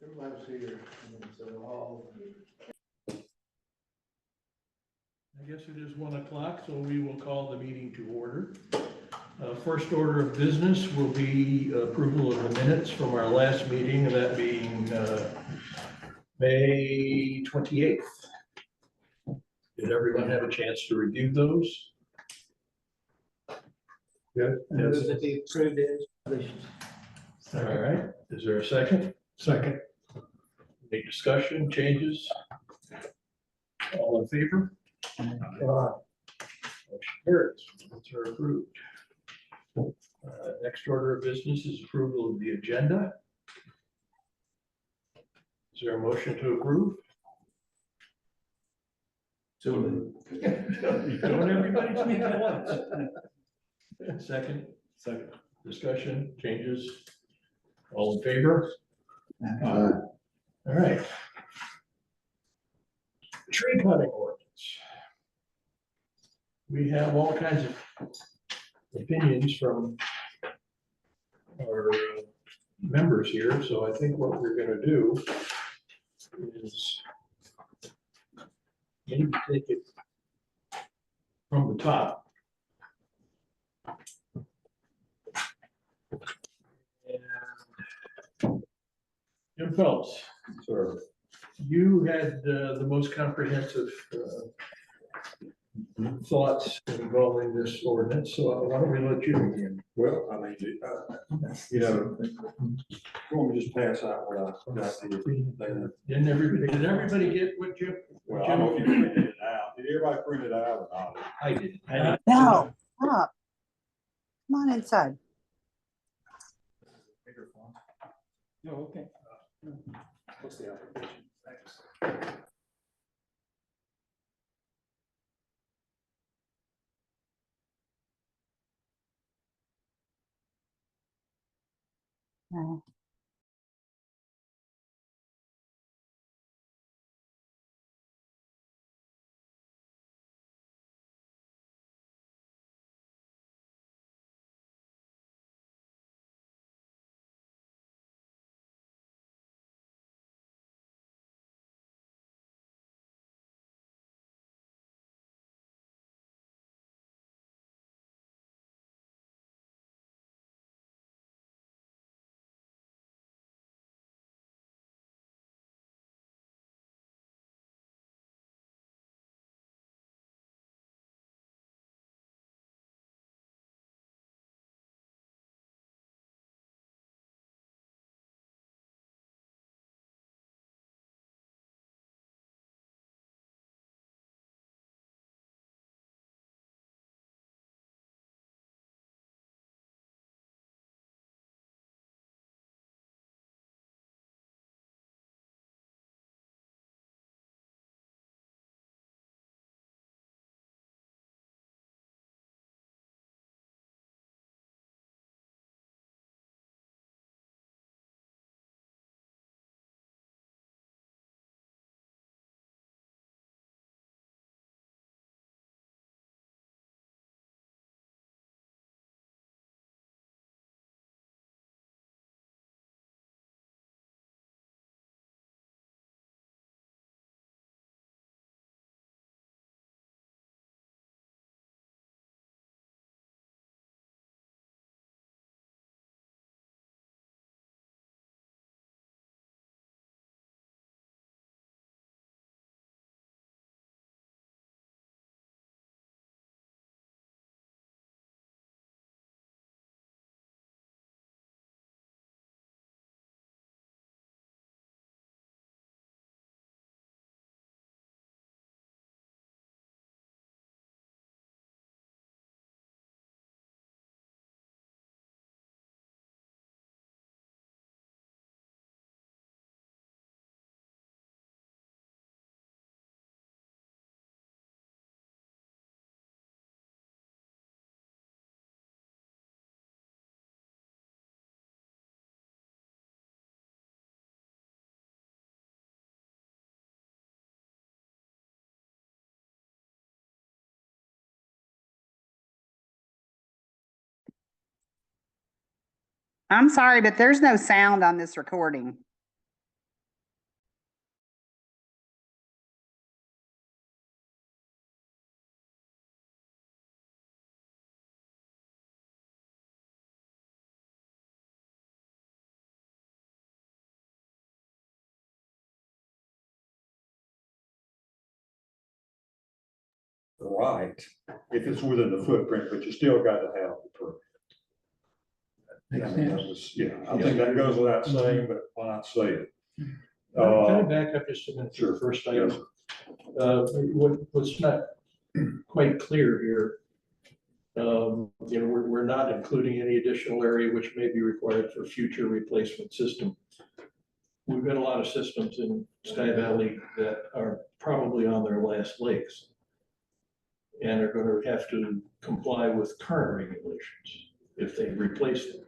Everybody's here, so all. I guess it is 1 o'clock, so we will call the meeting to order. First order of business will be approval of the minutes from our last meeting, and that being May 28th. Did everyone have a chance to review those? Good. Move that be approved as published. All right, is there a second? Second. Any discussion, changes? All in favor? Motion carries. Minutes are approved. Next order of business is approval of the agenda. Is there a motion to approve? So. Don't everybody speak at once. Second. Second. Discussion, changes? All in favor? All right. Tree cutting ordinance. We have all kinds of opinions from our members here, so I think what we're gonna do is maybe take it from the top. And Jim Phelps, Sir. you had the most comprehensive thoughts involving this ordinance, so why don't we let you begin? Well, I mean, you know, let me just pass out what I got here. Did everybody get what you? Well, I don't know if you printed it out. Did everybody print it out or not? I did. No, stop. Come on inside. No, okay. What's the application? No. I'm sorry, but there's no sound on this recording. the right, if it's within the footprint, but you still got to have the permit. I mean, that was, yeah, I think that goes without saying, but why not say it? Can I back up just a minute to the Sure. first Yes. item? What's not quite clear here, you know, we're not including any additional area which may be required for future replacement system. We've got a lot of systems in Sky Valley that are probably on their last legs and are going to have to comply with current regulations if they replace them.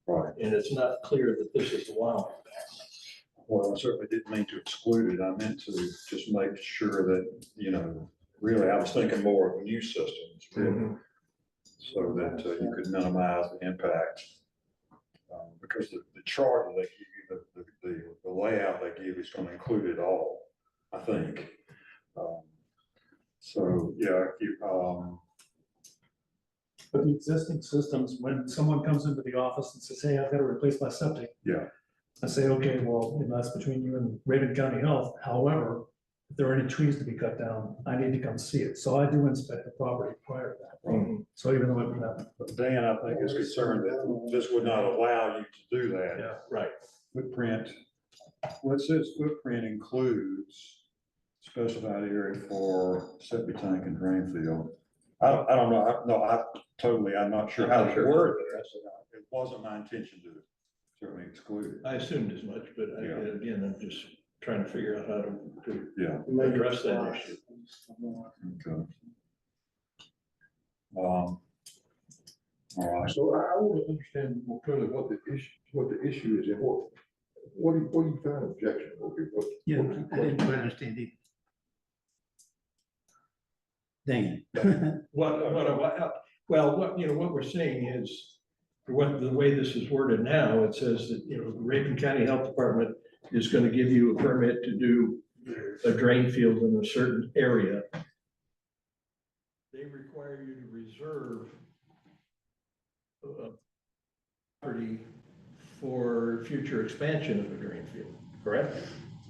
Right. And it's not clear that this is allowing that. Well, I certainly didn't mean to exclude it. I meant to just make sure that, you know, really, I was thinking more of new systems, really, so that you could minimize the impact. Because the chart that they give you, the layout they give is going to include it all, I think. So, yeah, But the existing systems, when someone comes into the office and says, hey, I've got to replace my septic. Yeah. I say, okay, well, you know, that's between you and Raven County Health. However, if there are any trees to be cut down, I need to come see it. So I do inspect the property prior to that. Mhm. So even though I'm not, but Dan, I think is concerned that this would not allow you to do that. yeah, Right. Footprint, well, it says footprint includes specified area for septic tank and drain field. I don't know, I'm not sure how to word that, so it wasn't my intention to certainly exclude it. I assumed as much, but again, I'm just trying to figure out how to Yeah, address that issue. okay. All right, So I want to understand more clearly what the issue is and what do you find objection? Yeah, I didn't quite understand it. Dan. What we're saying is, the way this is worded now, it says that, you know, the Raven County Health Department is going to give you a permit to do a drain field in a certain area. They require you to reserve property for future expansion of the drain field, correct?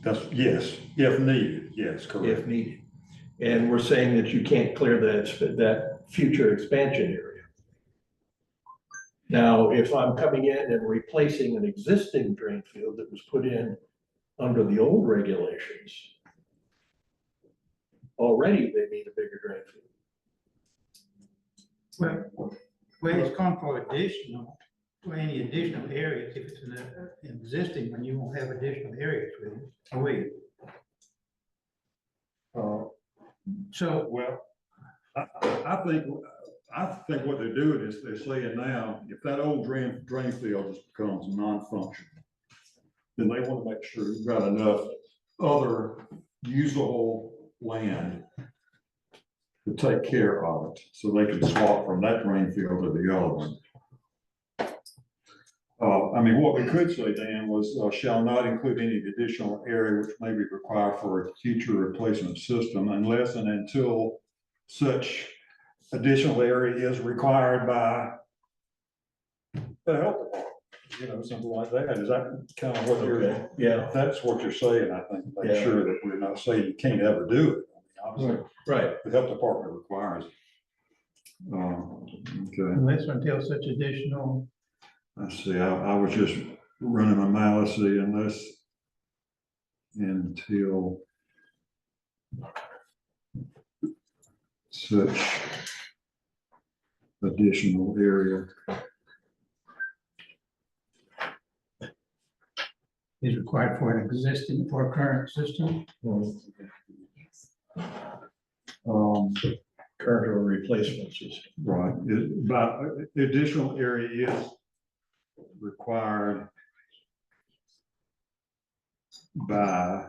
that's, yes, if needed, yes, If correct. needed. And we're saying that you can't clear that future expansion area. Now, if I'm coming in and replacing an existing drain field that was put in under the old regulations, already they need a bigger drain field. Well, it's calling for additional, for any additional areas, if it's an existing one, you won't have additional areas with it. Oh, wait, so, Well, I think what they're doing is they're saying now, if that old drain field just becomes non-functional, then they want to make sure you've got enough other usable land to take care of it, so they can swap from that drain field to the other one. I mean, what we could say, Dan, was shall not include any additional area which may be required for a future replacement system unless and until such additional area is required by the health department, you know, something like that. Is that kind of what you're, Yeah, that's what you're saying, I think, make Yeah. sure that we're not saying you can't ever do it. I mean, obviously, right. the health department requires it. Okay. unless until such additional, Let's see, I was just running my mouth, see, unless, until such additional area is required for an existing, for a current system. Current or replacement system. right, but additional area is required by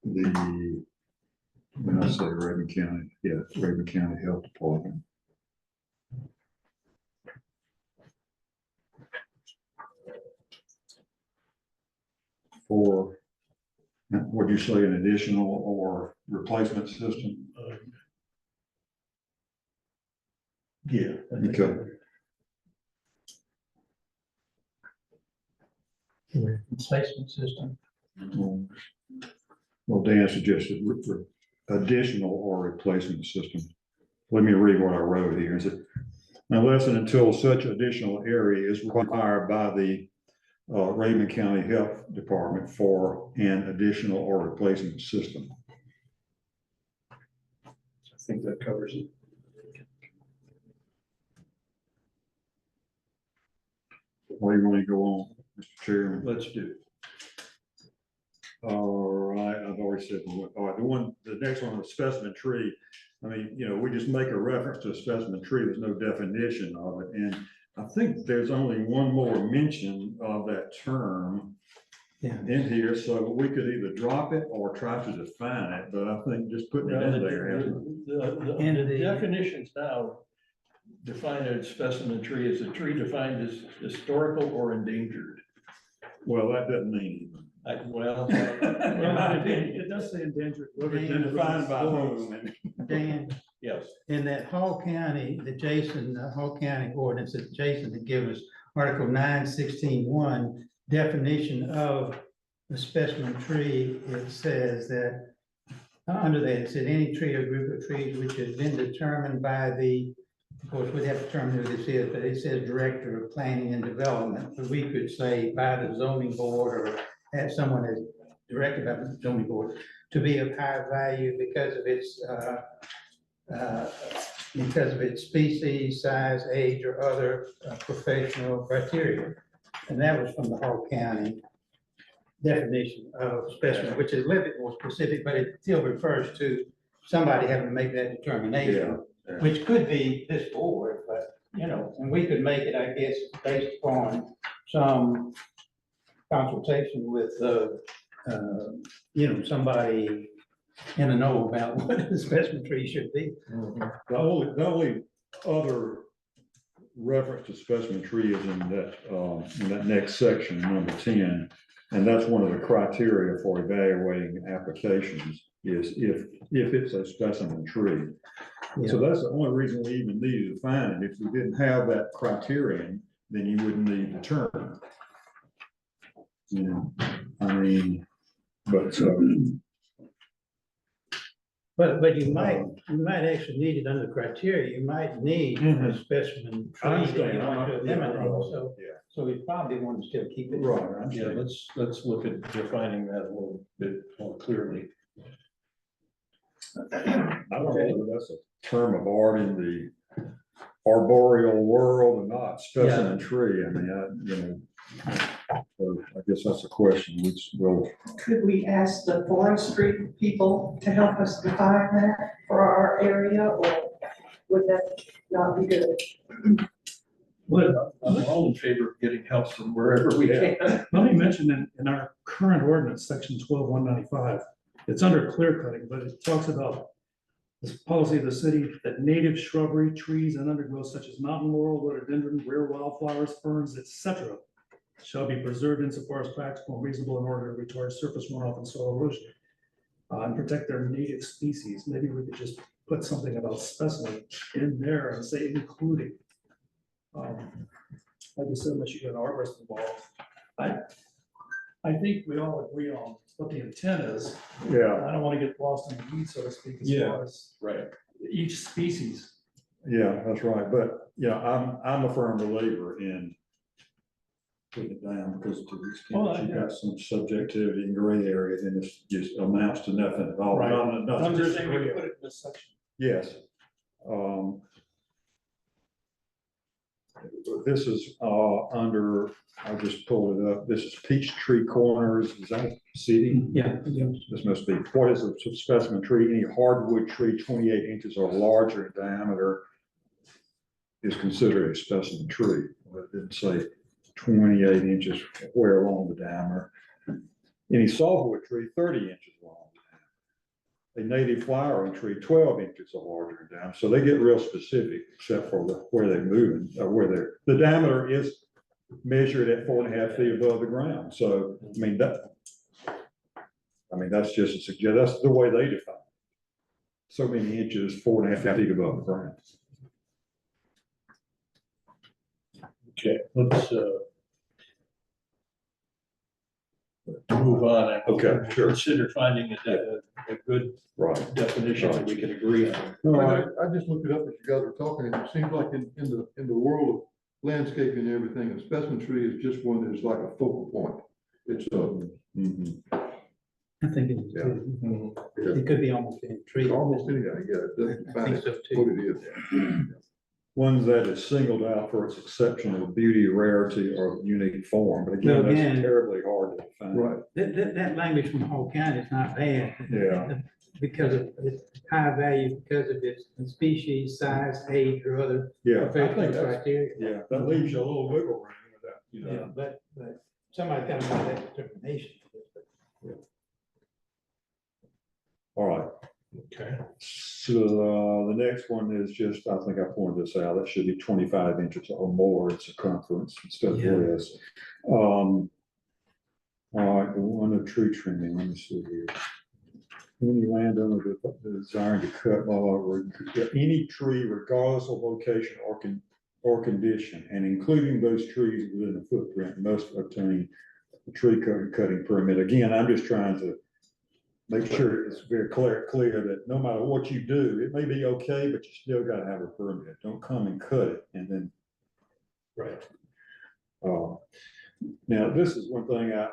the, when I say Raven County, yeah, Raven County Health Department. For, would you say an additional or replacement system? Yeah. I think- Okay. Replacement system. Well, Dan suggested additional or replacement system. Let me read what I wrote here. Is it unless and until such additional area is required by the Raven County Health Department for an additional or replacement system. I think that covers it. What do you want to go on, Mr. Chairman? Let's do. All right, I've already said, all right, the next one, the specimen tree. I mean, we just make a reference to a specimen tree. There's no definition of it. And I think there's only one more mention of that term Yeah. in here. So we could either drop it or try to define it, but I think just putting it in there. The definitions now define a specimen tree as a tree defined as historical or endangered. Well, that doesn't mean anything. Well, It does say endangered. Defined by whom and Dan, yes, in that Hall County, the Hall County ordinance that Jason had given us, Article 9:16:1, definition of the specimen tree, it says that, under that, it said any tree or group of trees which has been determined by the, of course, we'd have to determine who this is, but it says Director of Planning and Development, but we could say by the zoning board or have someone as directed by the zoning board to be of high value because of its species, size, age, or other professional criteria. And that was from the Hall County definition of specimen, which is a little bit more specific, but it still refers to somebody having to make that determination, Yeah. which could be this board, but, and we could make it, I guess, based upon some consultation with, somebody in the know about what the specimen tree should be. The only other reference to specimen tree is in that next section, number 10. And that's one of the criteria for evaluating applications is if it's a specimen tree. So that's the only reason we even needed to find it. If we didn't have that criterion, then you wouldn't need the term. I mean, but But you might actually need it under criteria, you might need a specimen I tree that you understand. want to eliminate, yeah. so we probably want to still keep it. Right. yeah, let's look at defining that a little bit more clearly. I don't know whether that's a term of art in the arboreal world or not, specimen tree. I mean, so I guess that's a question which will, Could we ask the forestry people to help us define that for our area, or would that not be good? Well, I'm all in favor of getting help from wherever we can. let me mention in our current ordinance, section 12:195, it's under clear cutting, but it talks about this policy of the city that native shrubbery, trees, and undergrowth such as mountain laurel, rhododendron, rare wildflowers, ferns, etc., shall be preserved insofar as practical and reasonable in order to retard surface runoff and soil erosion, and protect their native species. Maybe we could just put something about specimen in there and say including. Like you said, unless you get an arborist involved. I think we all agree on what the intent is. yeah, I don't want to get lost in the weeds, so to speak, as Yeah. far as Right. each species. yeah, that's right. But, I'm a firm believer in putting it down because to the extent Well, that you've yeah. got some subjectivity in gray area, then it's just amounts to nothing at all. Right. Nothing I'm just saying we disagreeable. could put it in this section. Yes. This is under, I just pulled it up, this is Peachtree Corners, is that city? Yeah. This must be, what is a specimen tree? Any hardwood tree 28 inches or larger in diameter is considered a specimen tree. Well, it didn't say 28 inches where along the diameter. Any softwood tree 30 inches long. A native flowering tree, 12 inches or larger in diameter. So they get real specific, except for where they're moving, the diameter is measured at 4.5 feet above the ground. So, that's just a suggestion. That's the way they define it. So many inches, 4.5 feet above the ground. Okay, let's move on. Okay, sure. Consider finding a a good Right. definition that we can agree on. All right. I just looked it up as you guys were talking, and it seems like in the world of landscaping and everything, a specimen tree is just one that's like a focal point. It's Mhm. I think it is, Yeah. too. It could be almost any tree. almost anything, yeah, it doesn't I define think so, it too. what it is. Ones that is singled out for its exceptional beauty, rarity, or unique form, but Well, again, again- that's terribly hard to define. Right. That language from Hall County is not bad. Yeah. Because of its high value, because of its species, size, age, or other Yeah, I professional think that's, criteria. yeah, that leaves you a little wiggle room with that, you Yeah, know. but somebody got to make that determination. All right, Okay. so, the next one is just, I think I pointed this out, it should be 25 inches or more in circumference instead of Yeah. less. All right, the one of tree trimming, let me see here. Any landowner desiring to cut any tree regardless of location or condition, and including those trees within the footprint, must obtain a tree cutting permit. Again, I'm just trying to make sure it's very clear that no matter what you do, it may be okay, but you still gotta have a permit. Don't come and cut it and then. Right. Now, this is one thing I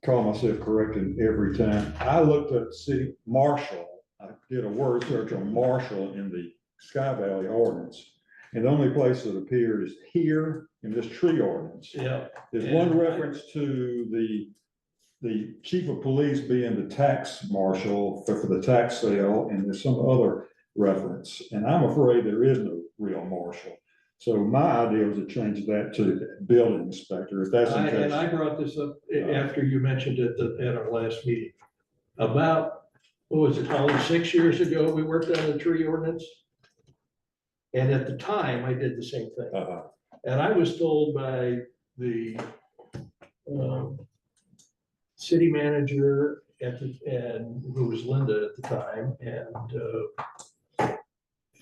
call myself correcting every time. I looked at city marshal, I did a word search on marshal in the Sky Valley ordinance. And the only place that appeared is here in this tree ordinance. Yeah. There's one reference to the chief of police being the tax marshal for the tax sale, and there's some other reference. And I'm afraid there is no real marshal. So my idea was to change that to building inspector, if that's the And I case. brought this up after you mentioned it at our last meeting. About, what was it, probably 6 years ago, we worked on the tree ordinance. And at the time, I did the same thing. Uh-huh. And I was told by the city manager and who was Linda at the time, and I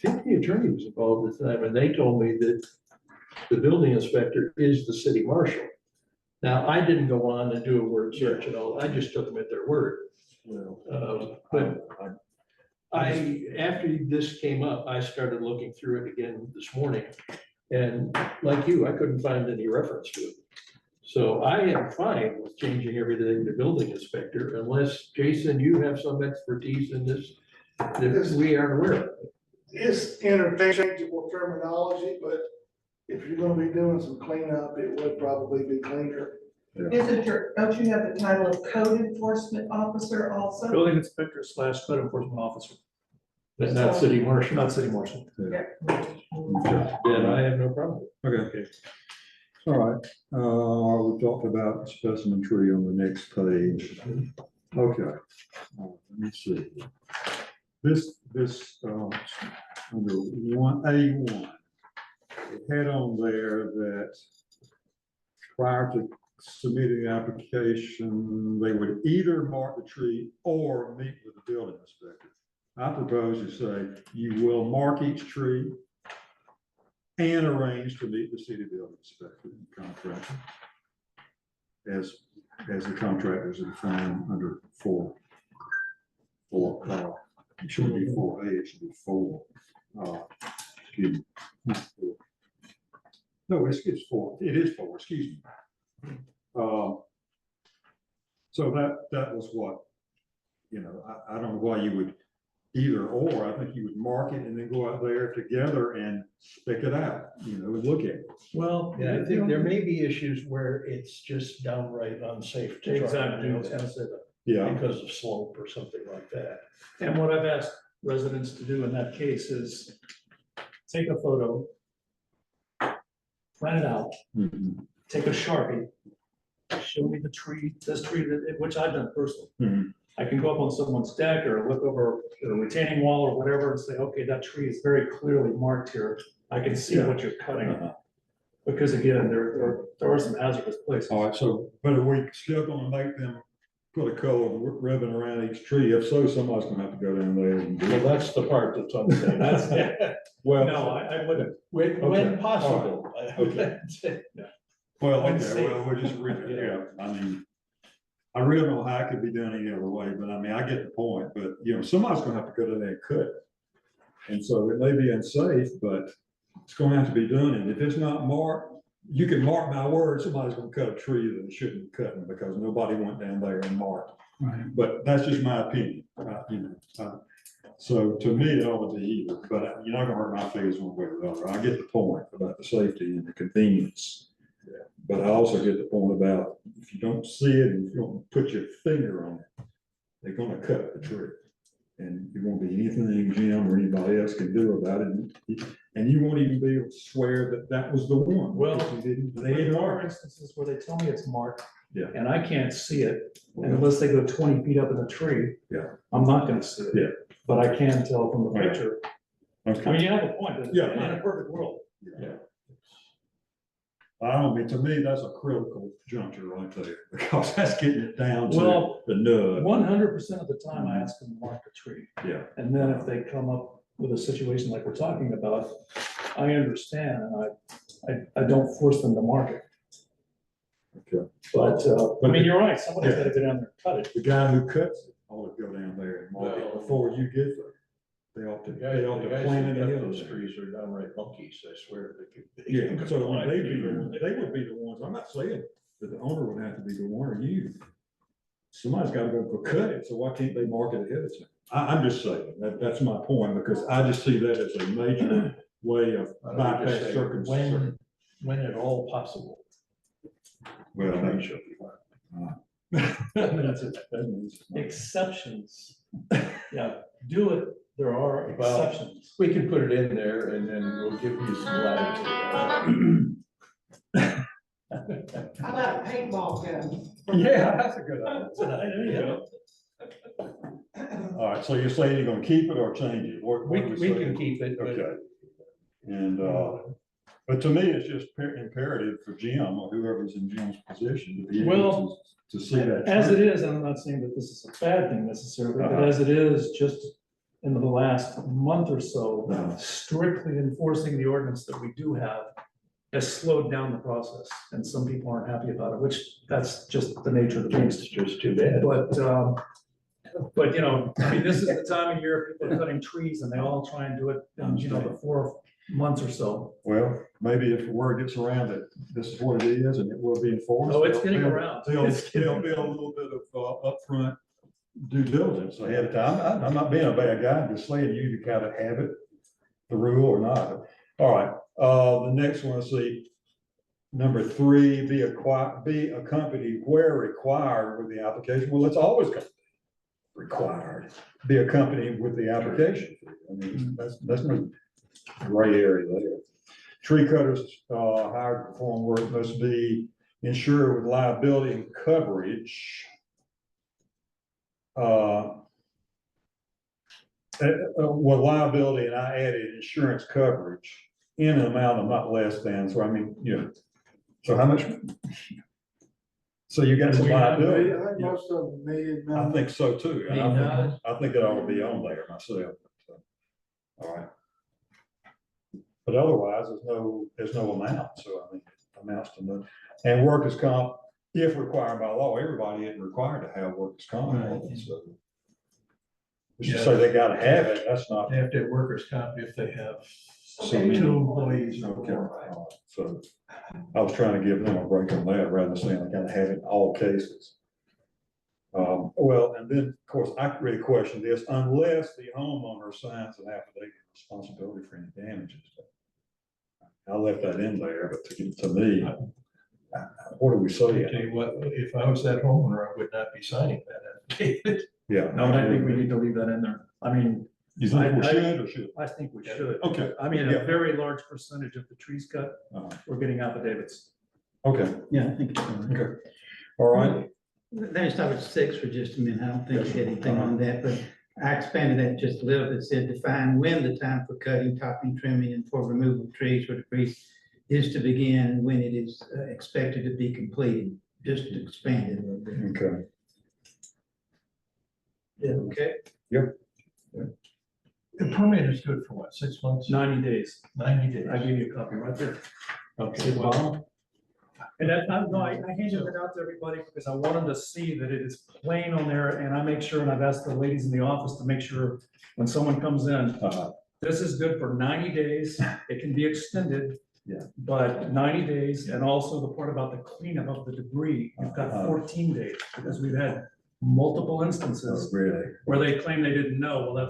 think the attorney was involved at the time, and they told me that the building inspector is the city marshal. Now, I didn't go on and do a word search and all, I just took them at their word. But after this came up, I started looking through it again this morning. And like you, I couldn't find any reference to it. So I am fine with changing everything to building inspector unless, Jason, you have some expertise in this that we aren't aware of. It's interchangeable terminology, but if you're gonna be doing some cleanup, it would probably be cleaner. Isn't don't you have the title of code enforcement officer also? Building inspector / code enforcement officer, But not city marshal. not city marshal. Then I have no problem. Okay. All right, we talked about specimen tree on the next page. Okay, let me see. This, under 1A1, it had on there that prior to submitting the application, they would either mark the tree or meet with the building inspector. I propose to say you will mark each tree and arrange to meet the city building inspector and contractor as the contractors are defined under 4. It should be 4A, it should be 4. Excuse me. No, it's 4. It is 4, excuse me. So that was what, I don't know why you would either or. I think you would mark it and then go out there together and spec it out, and look at it. Well, yeah, I think there may be issues where it's just downright unsafe to try Exactly, I to was do gonna it say that. Yeah, because of slope or something like that. And what I've asked residents to do in that case is take a photo, plan it out, mhm, take a Sharpie, show me the tree, this tree, which I've done personally. mhm. I can go up on someone's deck or look over a retaining wall or whatever and say, okay, that tree is very clearly marked here. I can see what you're cutting. Uh-huh. Because again, there are some hazardous places. All right, so, but are we still gonna make them put a color ribbon around each tree? If so, somebody's gonna have to go down there and do Well, it. that's the part that's unsafe. That's, Well, No, I wouldn't. when Okay, possible. okay. Well, When okay, safe. well, we're just, yeah, I mean, I really don't know how it could be done any other way, but I mean, I get the point, but somebody's gonna have to go to there and cut it. And so it may be unsafe, but it's gonna have to be done, and if it's not marked, you can mark my word, somebody's gonna cut a tree that shouldn't be cutting because nobody went down there and marked. Right. But that's just my opinion, so to me, it ought to be either, but you're not gonna hurt my feelings one way or the other. I get the point about the safety and the convenience. But I also get the point about if you don't see it and you don't put your finger on it, they're gonna cut the tree. And it won't be anything Jim or anybody else can do about it. And you won't even be able to swear that that was the one. Well, because you didn't- There are instances where they tell me it's marked. Yeah. And I can't see it, and unless they go 20 feet up in the tree. Yeah. I'm not gonna see it. Yeah. But I can tell from the Right. picture. Okay. I mean, you have a point, in Yeah. a perfect world. Yeah. I don't mean, to me, that's a critical juncture right there, because that's getting it down to Well, the nub. 100% of the time, I ask them to mark the tree. Yeah. And then if they come up with a situation like we're talking about, I understand, and I don't force them to mark it. Okay. But, I mean, you're right, somebody's Yeah. gotta go down there and cut it. The guy who cuts it ought to go down there and mark it Well- before you get there. They ought to, The guys, they ought the to guys plant that it cut in those there. trees are downright monkeys, I swear. Yeah, so they would be the ones, I'm not saying that the owner would have to be the one or you. Somebody's gotta go cut it, so why can't they mark it ahead of time? I'm just saying, that's my point, because I just see that as a major way of bypass circumstances. When at all possible. Well, that should be. that means- Exceptions. Yeah, do it, there are Well- exceptions. We can put it in there and then we'll give you some latitude. How about a paintball gun? Yeah, that's a good idea. There you go. All right, so you're saying you're gonna keep it or change it? What We, are we saying? can keep it, but Okay. And, but to me, it's just imperative for Jim or whoever's in Jim's position to be able Well, to see that. As tree. it is, and I'm not saying that this is a bad thing necessarily, but Uh-huh. as it is, just in the last month or so, Uh-huh. strictly enforcing the ordinance that we do have has slowed down the process, and some people aren't happy about it, which that's just the nature of the it's beast. just too bad. But, I mean, this is the time of year people are cutting trees and they all try and do it, in, the 4 months or so. Well, maybe if the word gets around that this is what it is and it will be enforced. Oh, it's getting there'll- around. There'll It's getting there'll be a little bit of upfront due diligence ahead of time. I'm not being a bad guy, I'm just saying you gotta have it, the rule or not. All right, the next one, let's see. Number 3, be accompanied where required with the application. Well, it's always gonna be required, be accompanied with the application. I mean, that's no gray area there. Tree cutters, hired to perform work must be insured with liability and coverage. With liability, and I added insurance coverage in an amount of not less than, so I mean, so how much? So you got some liability. I think most of them million. I think so too. And I think that ought to be on there myself. So, all right. But otherwise, there's no amount, so I mean, it amounts to nothing. And workers' comp, if required by law, everybody isn't required to have workers' comp. Right. So if you say they gotta have it, that's not. They have to have workers' comp if they have So many. 2 employees. or Okay, more. all right. So I was trying to give them a break on that rather than saying I gotta have it in all cases. Well, and then, of course, I really question this, unless the homeowner signs an affidavit of responsibility for any damages. I left that in there, but to me, what do we I say? tell you what, if I was that homeowner, I would not be signing that affidavit. Yeah. No, and I think we need to leave that in there. I mean, You think we I- should or should? I think we should. Okay. I mean, Yeah. a very large percentage of the trees cut, Uh-huh. we're getting affidavits. Okay, Yeah, I think it's fine. okay. All right. Let me stop at 6 for just a minute. I don't think you had anything on that, but I expanded that just a little bit. Said define when the time for cutting, topping, trimming, and for removal of trees or debris is to begin and when it is expected to be completed. Just to expand it a little bit. Okay. Yeah, okay. The permit is good for what, 6 months, 90 days. 90 days? I gave you a copy right there. Okay, See the well, bottom? And I handed it out to everybody because I wanted to see that it is plain on there, and I make sure, and I've asked the ladies in the office to make sure when someone comes in, this is good for 90 days, it can be extended. Yeah. But 90 days, and also the part about the cleanup of the debris, you've got 14 days, because we've had multiple instances Really? where they claim they didn't know, well,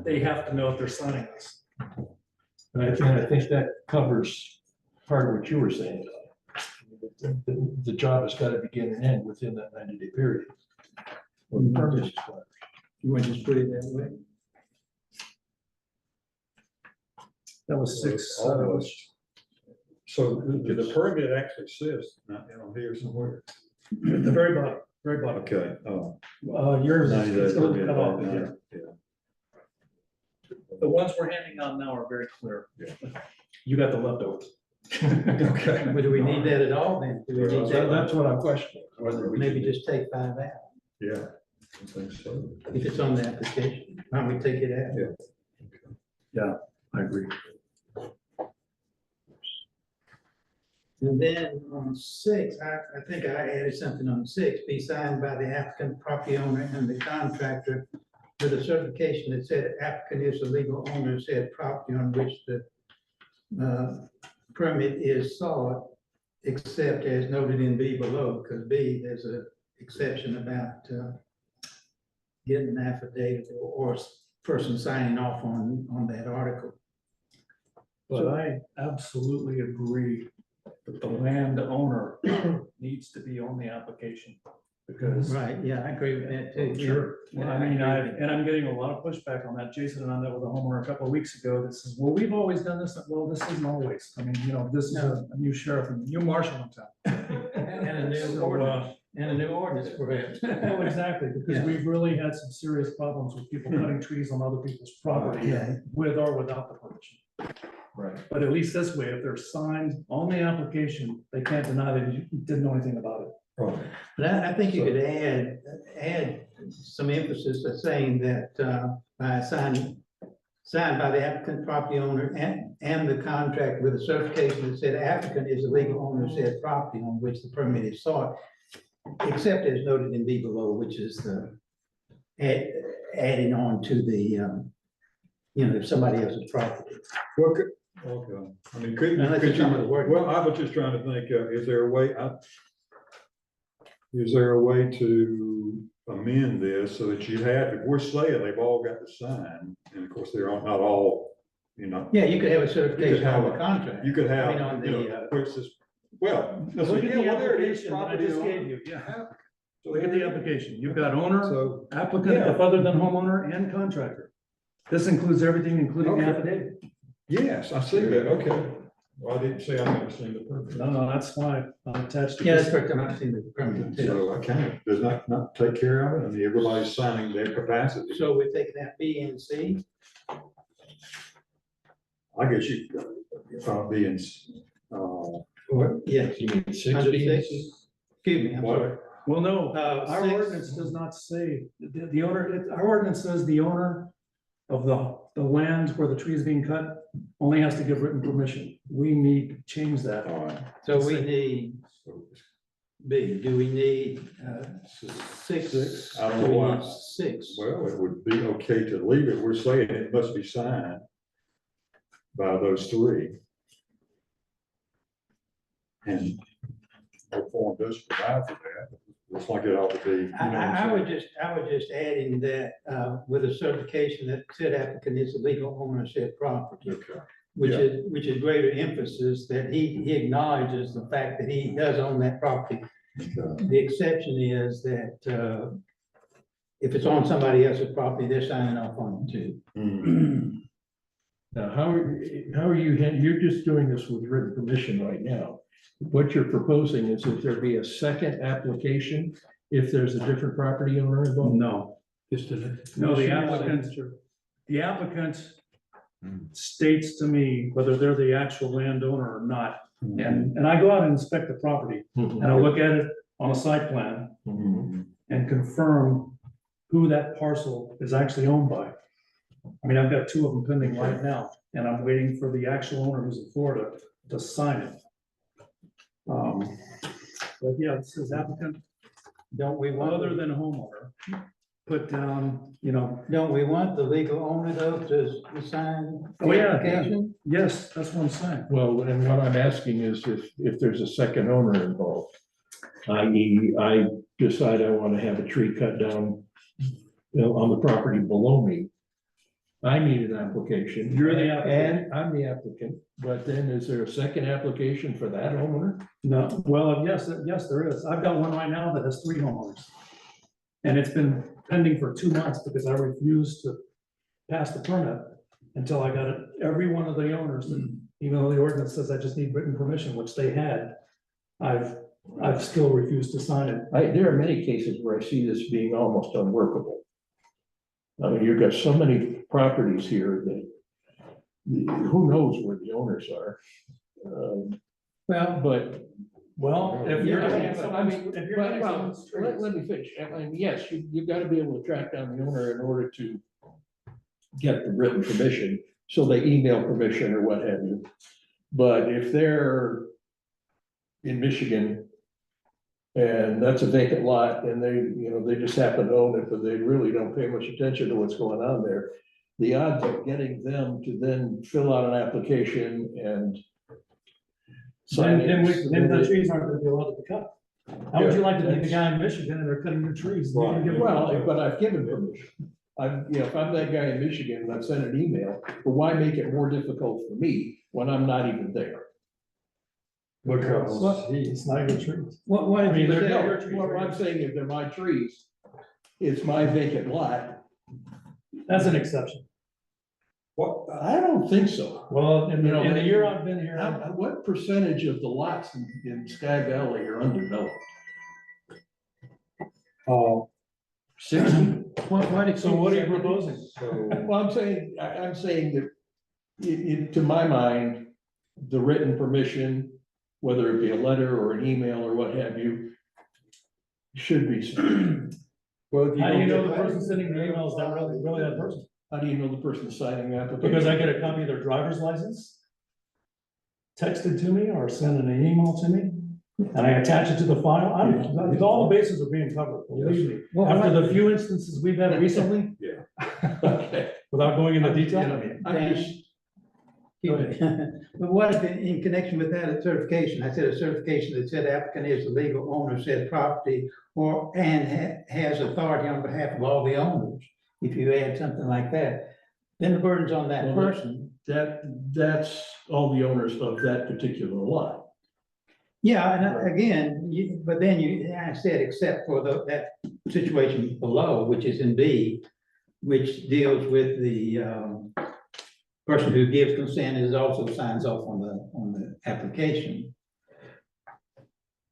they have to know if they're signing this. And I think that covers part of what you were saying. The job has got to begin and end within that 90-day period. Or the permit expires. You want to just put it that way? That was six. Almost. So the permit actually says, not on here somewhere. At the very bottom, very bottom. Okay. Yours 90 is days it's a little permit, cut off, yeah, yeah. yeah. The ones we're handing out now are very clear. Yeah. You got the leftovers. Okay. But do we need that at all then? Do we need That's that? what I'm questioning. whether we Maybe should- just take 5 out, Yeah, I think so. if it's on the application, why don't we take it out? Yeah. I agree. And then on 6, I think I added something on 6, be signed by the applicant, property owner, and the contractor with a certification that said applicant is the legal owner of said property on which the permit is sought, except as noted in B below, because B, there's a exception about getting an affidavit or person signing off on that article. But I absolutely agree that the landowner needs to be on the application. Because, Right, yeah, I agree with that too. sure, Yeah, I mean, agree with that. and I'm getting a lot of pushback on that. Jason and I met with a homeowner a couple of weeks ago that says, well, we've always done this. Well, this isn't always. I mean, this is a new sheriff and new marshal in town. And a new So, ordinance, and a new ordinance perhaps. Oh, exactly, because Yeah. we've really had some serious problems with people cutting trees on other people's property Yeah. with or without the permission. Right. But at least this way, if they're signed on the application, they can't deny that you didn't know anything about it. Right. But I think you could add some emphasis to saying that by signed by the applicant, property owner, and the contract with a certification that said applicant is the legal owner of said property on which the permit is sought, except as noted in B below, which is the adding on to the, if somebody else's property. Well, okay, I mean, could Unless you, it's some of the work. well, I was just trying to think, is there a way to amend this so that you have, if we're saying they've all got to sign, and of course, they're not all, Yeah, you could have a certification have on the contract. you could I have, mean, on the, where it says, well. Look at the yeah, well, there it is, application that I property just owner. gave you, yeah. So Look at there the it is. application. You've got owner, So, applicant, Yeah. if other than homeowner, and contractor. This includes everything, including the Okay. affidavit. yes, I see that, okay. Well, I didn't say I've never seen the permit. No, that's why I attached. yeah, that's correct, I've seen the permit too. So I can't, does not take care of it, I mean, everybody's signing their capacity. So we're taking out B and C. I guess you, being, Or, yes, You mean six under B? 6, excuse me, I'm What? sorry. Well, no, our 6. ordinance does not say, the owner, our ordinance says the owner of the land where the tree is being cut only has to give written permission. We need to change that. all right. So we need So, B, do we need 6? Six, I don't Do know we why. need 6? Well, it would be okay to leave it, we're saying it must be signed by those 3. And the form does provide for that, looks like it ought to be. you know what I'm I would saying? just add in that with a certification that said applicant is the legal owner of said property, Okay, which Yeah. is greater emphasis that he acknowledges the fact that he does own that property. okay. The exception is that if it's on somebody else's property, they're signing off on it too. Hmm. Now, how are you, you're just doing this with written permission right now. What you're proposing is that there be a second application if there's a different property owner involved? No, Just a. no, the applicant states to me whether they're the actual landowner or not. And I go out and inspect the property and I look at it on a site plan Mhm. and confirm who that parcel is actually owned by. I mean, I've got 2 of them pending right now, and I'm waiting for the actual owner who's in Florida to sign it. But yeah, it says applicant, Don't we want, other than homeowner, put down, don't we want the legal owner though to sign Oh, the yeah. application? yes, that's what I'm saying. Well, and what I'm asking is if there's a second owner involved, i.e. I decide I want to have a tree cut down, on the property below me. I need an application. You're the applicant. And I'm the applicant, but then is there a second application for that homeowner? No, well, yes, there is. I've got one right now that has 3 homeowners. And it's been pending for 2 months because I refused to pass the permit until I got every one of the owners, and even though the ordinance says I just need written permission, which they had, I've still refused to sign it. There are many cases where I see this being almost unworkable. I mean, you've got so many properties here that who knows where the owners are? Well, But Well, if you're. I mean, if you're well, getting well, someone's let me finish. I mean, yes, you've got to be able to track down the owner in order to get the written permission, so they email permission or what have you. But if they're in Michigan and that's a vacant lot and they just happen to own it, but they really don't pay much attention to what's going on there, the odds of getting them to then fill out an application and sign Then the it. trees aren't gonna be allowed to be cut. How would you like to be the guy in Michigan and they're cutting your trees? and you didn't give them Well, permission? but I've given permission. If I'm that guy in Michigan and I've sent an email, but why make it more difficult for me when I'm not even there? Because it's not your trees. what I if mean, you they're say, not your trees. What I'm saying, if they're my trees, it's my vacant lot. That's an exception. What, I don't think so. Well, in You know, the year I've been here, What percentage of the lots in Sky Valley are undeveloped? oh, 60? so what are you proposing? Well, I'm saying that to my mind, the written permission, whether it be a letter or an email or what have you, should be. Well, How do you know the person sending the email is not really that person? How do you know the person signing the application? Because I get a copy of their driver's license texted to me or sent in an email to me, and I attach it to the file. All the bases are being covered, believe me. Well, After the few instances we've had recently, Okay. without going into You detail. know, I'm just, but what if in connection with that, a certification, I said a certification that said applicant is the legal owner of said property and has authority on behalf of all the owners, if you add something like that, then the burden's on that Well, person. that's all the owners of that particular lot. Yeah, and again, but then I said, except for that situation below, which is in B, which deals with the, person who gives consent is also signs off on the application.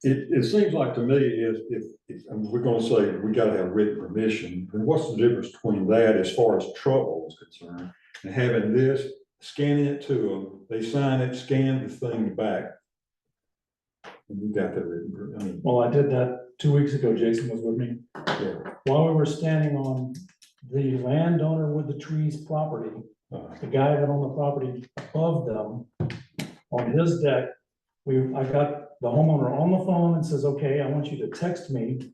It seems like to me, if we're gonna say we gotta have written permission, then what's the difference between that as far as trouble is concerned? And having this, scanning it to them, they sign it, scan the thing back. And you got that written, Well, I did that 2 weeks ago. Jason was with me. yeah. While we were standing on the landowner with the trees property, the guy that owned the property above them, on his deck, I got the homeowner on the phone and says, okay, I want you to text me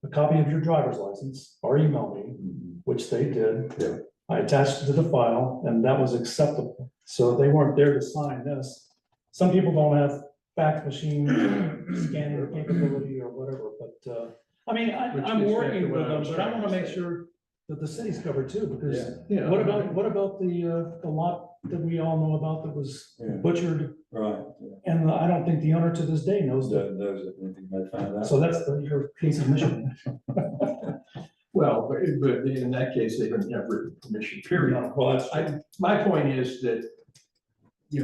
a copy of your driver's license or email me, which they did. Yeah. I attached it to the file and that was acceptable. So they weren't there to sign this. Some people don't have fax machine scanning capability or whatever, but, I mean, Which I'm gets back working to what with I them, was but I trying wanna to make say. sure that the city's covered too, because Yeah. what about the lot that we all know about that was Yeah. butchered? Right. And I don't think the owner to this day knows that. Those that anything they find out. So that's your case of Michigan. Well, but in that case, they didn't have written permission, period. Well, that's. My point is that,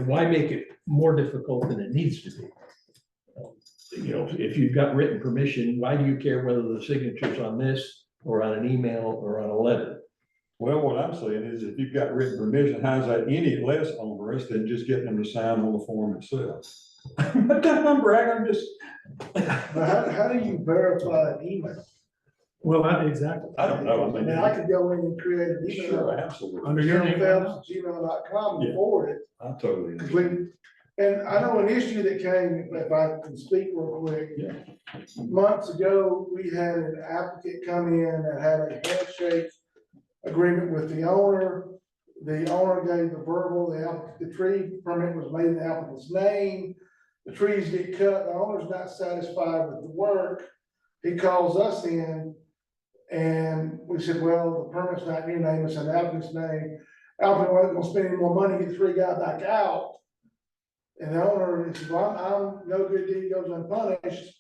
why make it more difficult than it needs to be? If you've got written permission, why do you care whether the signature's on this or on an email or on a letter? Well, what I'm saying is if you've got written permission, how's that any less onerous than just getting them to sign on the form itself? I'm not bragging, I'm just. But how do you verify an email? Well, exactly. I don't know. I mean, I could go in and create an email. Sure, absolutely. Under your name. Phelps@gmail.com and Yeah. forward it, I totally. complete And I know an issue that came, if I can speak real quick. Yeah. Months ago, we had an applicant come in that had a handshake agreement with the owner. The owner gave the verbal, the tree permit was made in the applicant's name. The trees get cut, the owner's not satisfied with the work. He calls us in and we said, well, the permit's not in your name, it's in the applicant's name. Applicant wasn't gonna spend any more money, get the tree guy back out. And the owner, he said, well, I'm no good deed goes unpunished.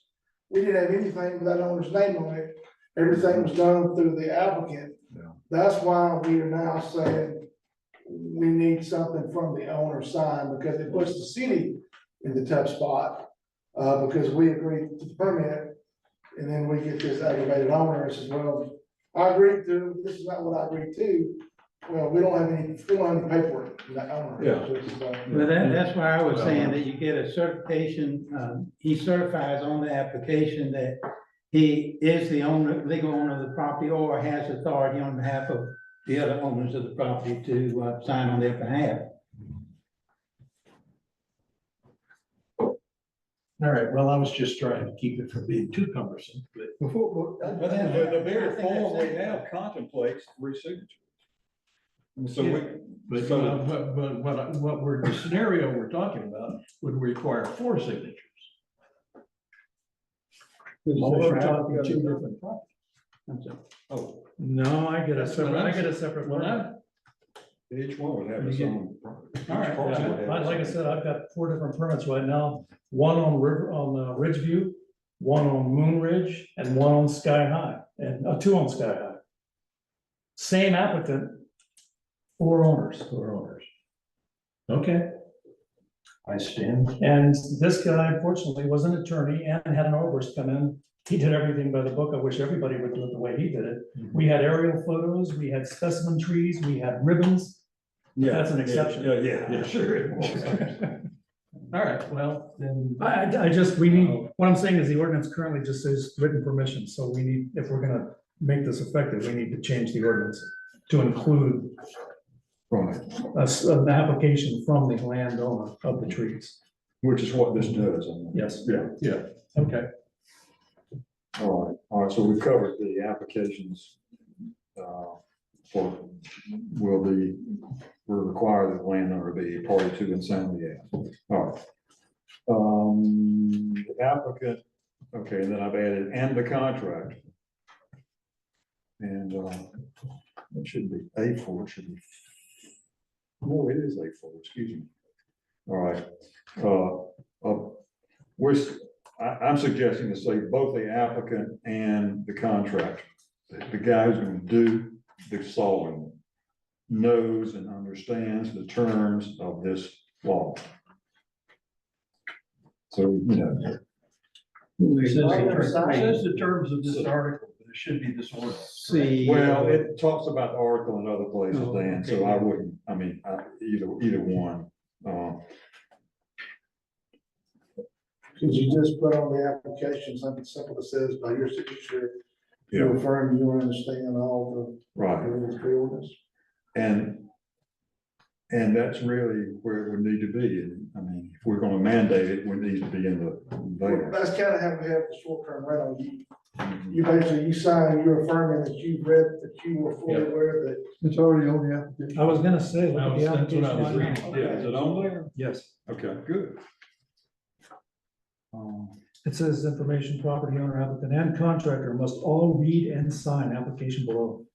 We didn't have anything with that owner's name on it. Everything was done through the applicant. Yeah. That's why we are now saying we need something from the owner side, because it puts the city in the tough spot. Because we agreed to the permit, and then we get this aggravated owner and says, well, I agreed to, this is not what I agreed to. Well, we don't have any paperwork from that owner. Yeah. Well, that's why I was saying that you get a certification, he certifies on the application that he is the owner, legal owner of the property, or has authority on behalf of the other owners of the property to, sign on their behalf. All right, well, I was just trying to keep it from being too cumbersome, but. But then the very form we have contemplates 3 signatures. And so we, But, So- what we're, the scenario we're talking about would require 4 signatures. Well, we're talking 2 different properties. oh, No, I get a That's what separate, I'm I get a separate Well, permit. each one would have its own. each All right, parcel would have Like its I own. said, I've got 4 different permits right now, one on Ridgeview, one on Moon Ridge, and one on Sky High, and 2 on Sky High. Same applicant, 4 owners. 4 owners. Okay. I stand. And this guy unfortunately was an attorney and had an arborist come in. He did everything by the book. I wish everybody would do it the way he did it. We had aerial photos, we had specimen trees, we had ribbons. Yeah, That's an yeah, exception. Yeah, sure. All right, well, then. I just, we need, what I'm saying is the ordinance currently just says written permission, so we need, if we're gonna make this effective, we need to change the ordinance to include Right, an application from the landowner of the trees. which is what this does. I mean. Yes. Yeah, Okay. all right, so we've covered the applications. For, will require the landowner to be a party to and sound the act. All right. The applicant, okay, and then I've added, and the contract. And, it should be A4, it should be. No, it is A4, excuse me. All right. I'm suggesting to say both the applicant and the contractor. The guy who's gonna do the sawing knows and understands the terms of this law. So, you know. It says the terms of this article, but it should be this ordinance. See. Well, it talks about the article in other places, Oh, Dan, so okay. I wouldn't, I mean, either one. Could you just put on the application something simple that says by your signature, Yeah. you affirm you understand all Right. the ordinance. And that's really where it would need to be. And I mean, if we're gonna mandate it, it needs to be in the. there. That's kind of how we have the short-term rental. You basically, you sign, you're affirming that you've read, that you were fully aware that. It's already on the application. I was gonna say, look That at was- the that's what I application was right reading. now. Yeah, is it on there? Yes, Okay, good. it says information, property owner, applicant, and contractor must all read and sign application below.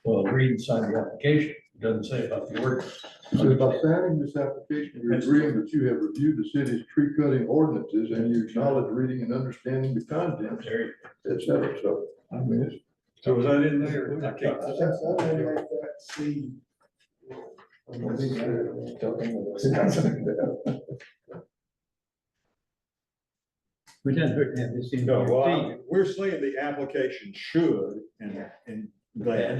Well, read and sign the application. It doesn't say about the ordinance. So by signing this application, you're agreeing that you have reviewed the city's tree cutting ordinances and you acknowledge reading and understanding the contents, There you et cetera. So, I mean, it's. So is that in there? I can't. That's, I didn't make that see. We didn't hurt to have this in. No, your well, feet. we're saying the application should, and that, And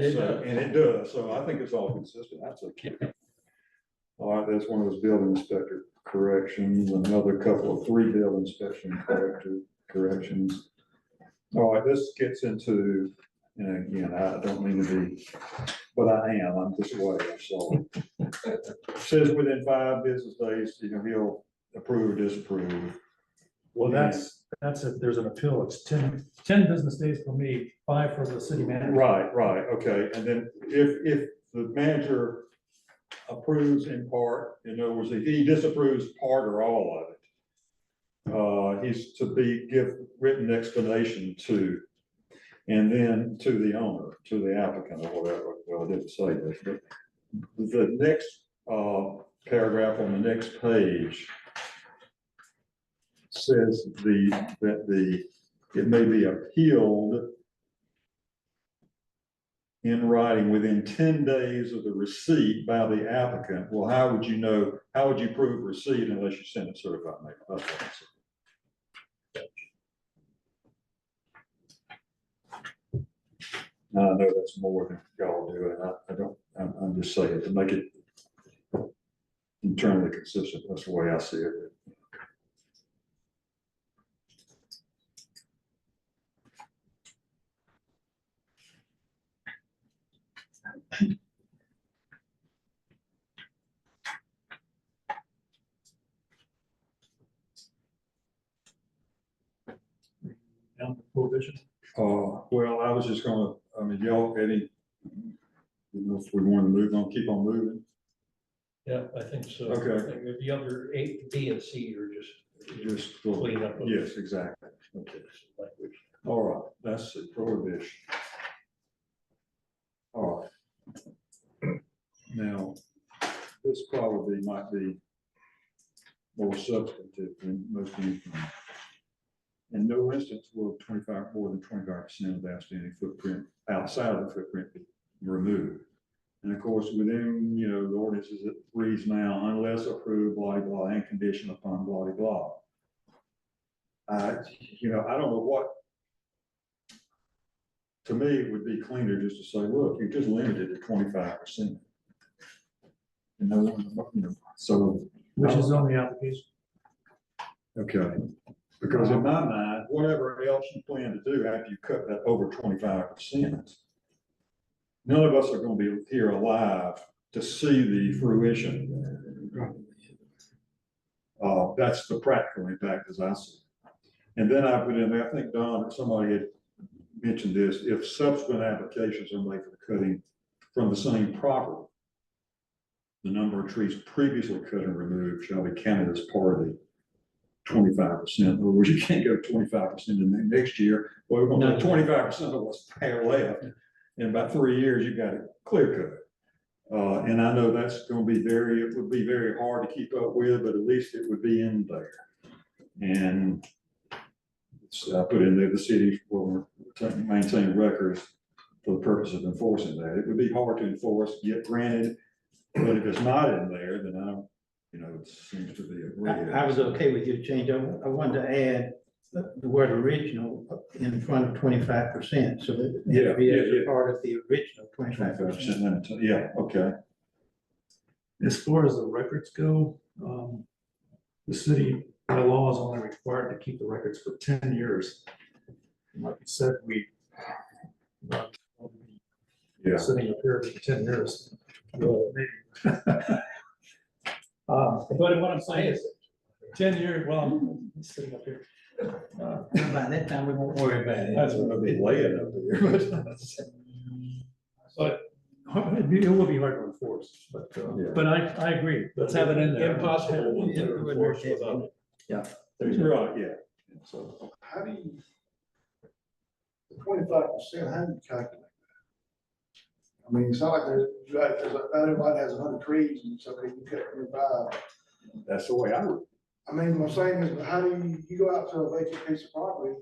it so, does. and it does, so I think it's all consistent, that's okay. All right, that's one of those building inspector corrections, another couple of 3 building inspection corrections. All right, this gets into, and again, I don't mean to be, but I am, I'm this way, so. Says within 5 business days, you know, he'll approve or disapprove. Well, that's if there's an appeal, it's 10 business days for me, 5 for the city manager. Right, okay, and then if the manager approves in part, in other words, if he disapproves part or all of it, he's to give written explanation to, and then to the owner, to the applicant or whatever, well, I didn't say this, but the next, paragraph on the next page says it may be appealed in writing within 10 days of the receipt by the applicant. Well, how would you know, how would you prove receipt unless you send a certified mail? That's what I said. Now, I know that's more than y'all do, and I'm just saying to make it internally consistent. That's the way I see it. Down to prohibition. Well, I was just gonna, I mean, y'all, Eddie, you know, if we want to move on, keep on moving. Yeah, I think so. Okay. The other A, B, and C are just Just, clean up. yes, exactly. Okay. Language. All right, that's the prohibition. All right. Now, this probably might be more substantive than most of you. In no instance will more than 25% of the outstanding footprint outside of the footprint be removed. And of course, within, you know, the ordinances it reads now, unless approved, blah, blah, and conditioned upon blah, blah. You know, I don't know what, to me, it would be cleaner just to say, look, you're just limited to 25%. You know, so. Which is on the application. Okay, because in my mind, whatever else you plan to do after you cut that over 25%, none of us are gonna be here alive to see the fruition. That's the practical impact as I see it. And then I put in there, I think Don, or somebody had mentioned this, if subsequent applications are made for the cutting from the same property, the number of trees previously cut and removed shall be counted as part of the 25%. In other words, you can't go 25% in the next year. Well, we're gonna do 25% of what's there left. In about 3 years, you got it clear cut. And I know that's gonna be it would be very hard to keep up with, but at least it would be in there. And I put in there, the city will maintain records for the purpose of enforcing that. It would be hard to enforce, yet granted, but if it's not in there, then I don't, you know, it seems to be a red. I was okay with your change. I wanted to add the word original in front of 25%, so that it be as a part of the original 25%. Yeah, okay. As far as the records go, the city by law is only required to keep the records for 10 years. Like you said, Yeah. sitting up here for 10 years. Well, maybe. But what I'm saying is 10 years, well, I'm sitting up here. By that time, we won't worry about it. That's gonna be laying up there. But it will be hard to enforce, but, Yeah. but I agree. Let's have it in there. Impossible to enforce without it. Right, yeah. So how do you, 25%, how do you calculate that? I mean, it's not like not everybody has 100 trees and it's okay, you cut 25. That's the way I would. I mean, what I'm saying is, how do you go out to a vacant piece of property?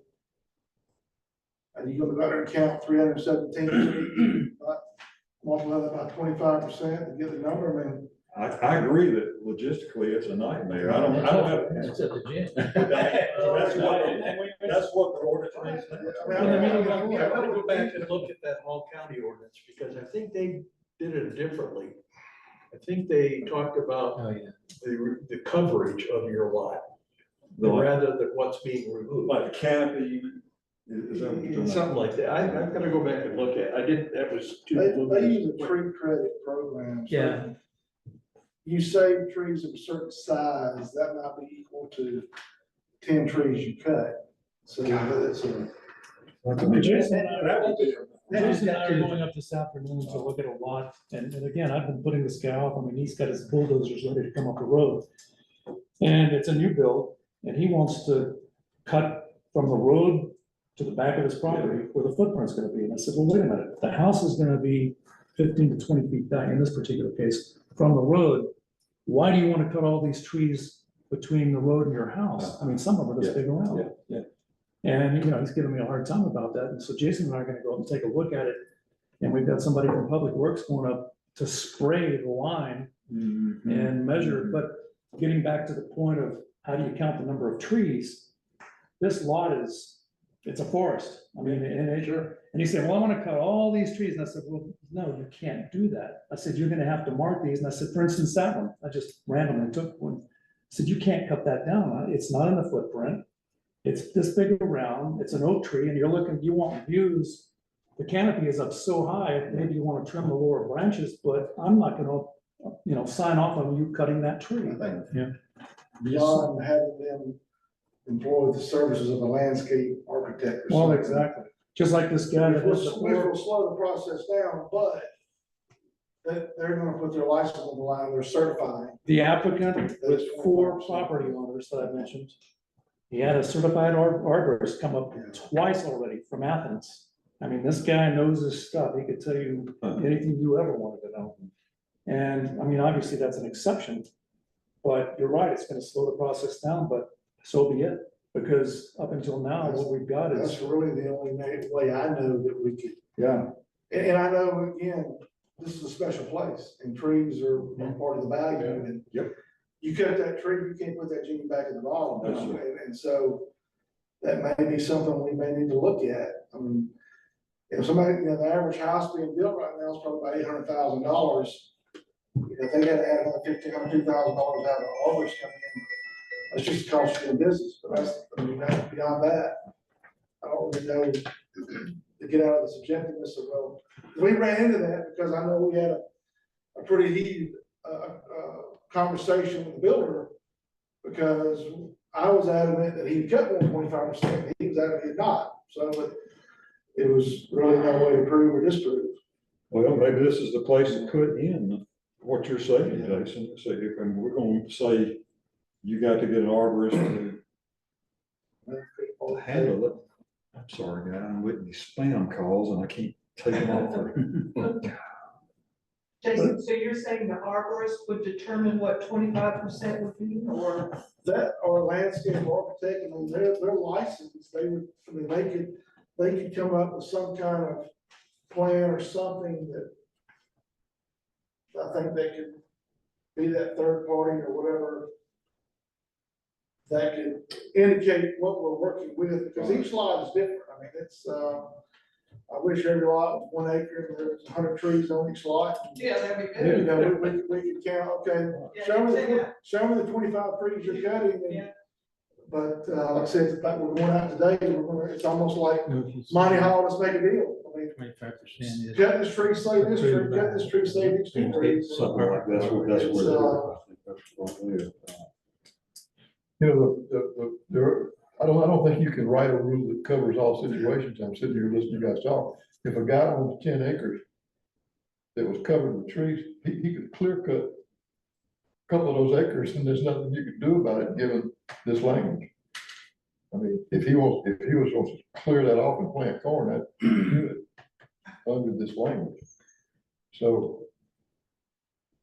And you go out there and count 317 trees, multiply that by 25% and get the number, I mean. I agree that logistically it's a nightmare. I don't have. It's at the gym. That's what the ordinance is. I gotta go back and look at that Hall County ordinance, because I think they did it differently. I think they talked about Oh, yeah. the coverage of your lot, rather than what's being removed. Like the canopy. Is that what you're talking about? Something like that. I'm gonna go back and look at it. I didn't, that was too. They use a tree credit program. So Yeah. you save trees of a certain size, that might be equal to 10 trees you cut. So that's a. Jason and I- That would be, Jason and I are going up this afternoon to look at a lot, and again, I've been putting this guy off, I mean, he's got his bulldozers ready to come up the road. And it's a new build, and he wants to cut from the road to the back of his property where the footprint's gonna be, and I said, well, wait a minute, the house is gonna be 15 to 20 feet back, in this particular case, from the road. Why do you wanna cut all these trees between the road and your house? I mean, some of them are this big around. Yeah. And, you know, he's giving me a hard time about that, and so Jason and I are gonna go up and take a look at it. And we've got somebody from Public Works going up to spray the line and measure, but getting back to the point of how do you count the number of trees? This lot is, it's a forest, I mean, and it, and he said, well, I wanna cut all these trees, and I said, well, no, you can't do that. I said, you're gonna have to mark these, and I said, for instance, that one, I just randomly took one. I said, you can't cut that down, it's not in the footprint. It's this big around, it's an oak tree, and you're looking, you want views. The canopy is up so high, maybe you wanna trim the lower branches, but I'm not gonna, you know, sign off on you cutting that tree. Beyond having them employ the services of a landscape architect. or Well, something. exactly, just like this guy that Which has the will four, slow the process down, but they're gonna put their license on the line, they're certifying. the applicant with 4 property owners that I mentioned. He had a certified arborist come up twice already from Athens. I mean, this guy knows his stuff, he could tell you anything you ever wanted to know. And, I mean, obviously, that's an exception, but you're right, it's gonna slow the process down, but so be it. Because up until now, what we've got That's is, really the only way I know that we could. yeah, And I know, again, this is a special place, and trees are part of the value, and. Yep. You cut that tree, you can't put that genie back in the bottle, That's right. and so that may be something we may need to look at. I mean, if somebody, you know, the average house being built right now is probably about $800,000. If they had to add another $1,500, $2,000 out of the arborist coming in, that's just the cost of doing business, but that's, I mean, that's beyond that. I don't really know to get out of the subjectiveness of, well, we ran into that because I know we had a pretty heated, conversation with the builder, because I was adamant that he cut 1.5%, he was adamant he did not, so it was really no way to prove or disprove. well, maybe this is the place to put in what you're saying, Jason. So if, and we're gonna say, you got to get an arborist to handle it. I'm sorry, guy, I'm getting these spam calls and I can't take them off. Jason, so you're saying the arborist would determine what 25% would be, or? That or landscape architect, I mean, they're licensed, they would, I mean, they could come up with some kind of plan or something that I think they could be that third party or whatever that could indicate what we're working with, because each lot is different. I mean, it's, I wish every lot was 1 acre and there was 100 trees on each lot. Yeah, that'd be You good. know, we could count, okay, Yeah, show me say that. show me the 25 trees you're cutting, and Yeah. but, like I said, it's like we're going out today, it's almost like Monty Hall, let's make a deal. I mean, 25% is. cut this tree, save this tree, cut this tree, save these 2 trees. Something like that's what, that's It's, where they're, I think that's what it is. You know, I don't think you can write a rule that covers all situations. I'm sitting here listening to you guys talk. If a guy owns 10 acres that was covered with trees, he could clear cut a couple of those acres and there's nothing you can do about it, given this language. I mean, if he was supposed to clear that off and plant corn, that do it under this language. So,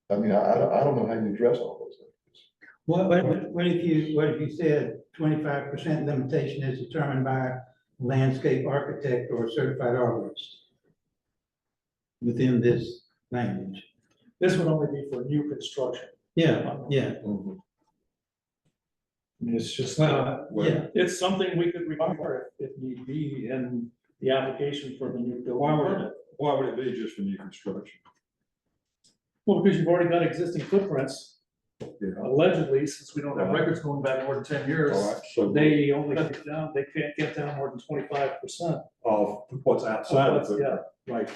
I mean, I don't know how you address all those things. What if you said 25% limitation is determined by landscape architect or certified arborist? Within this language? this would only be for new construction. Yeah, yeah. I mean, it's just, Yeah, it's something we could require if need be in the application for the new building permit. Why would it be just for new construction? Well, because you've already got existing footprints, Yeah. allegedly, since we don't have records going back more than 10 years. All right, so They only get down, they can't get down more than 25%. of what's outside of it. Yeah, right.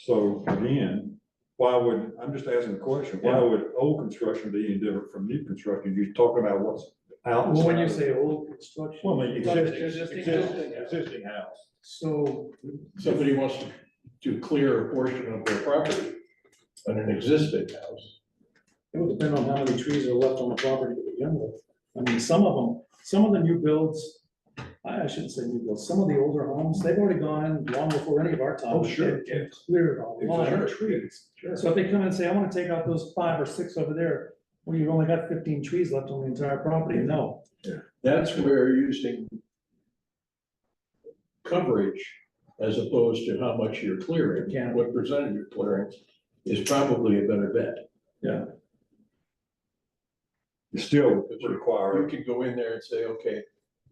So again, why would, I'm just asking a question, why would old construction be any different from new construction? You're talking about what's outside. Well, when you say old construction. Well, I mean, you're talking existing house. So, Somebody wants to clear a portion of their property on an existing house. it would depend on how many trees are left on the property to begin with. I mean, some of the new builds, I shouldn't say new builds, some of the older homes, they've already gone in long before any of our time. Oh, sure. And cleared a lot of Sure. trees. So if they come in and say, I wanna take out those 5 or 6 over there, well, you've only got 15 trees left on the entire property, no. That's where using coverage as opposed to how much you're clearing, what percentage you're clearing, is probably a better bet. You still You require, could go in there and say, okay,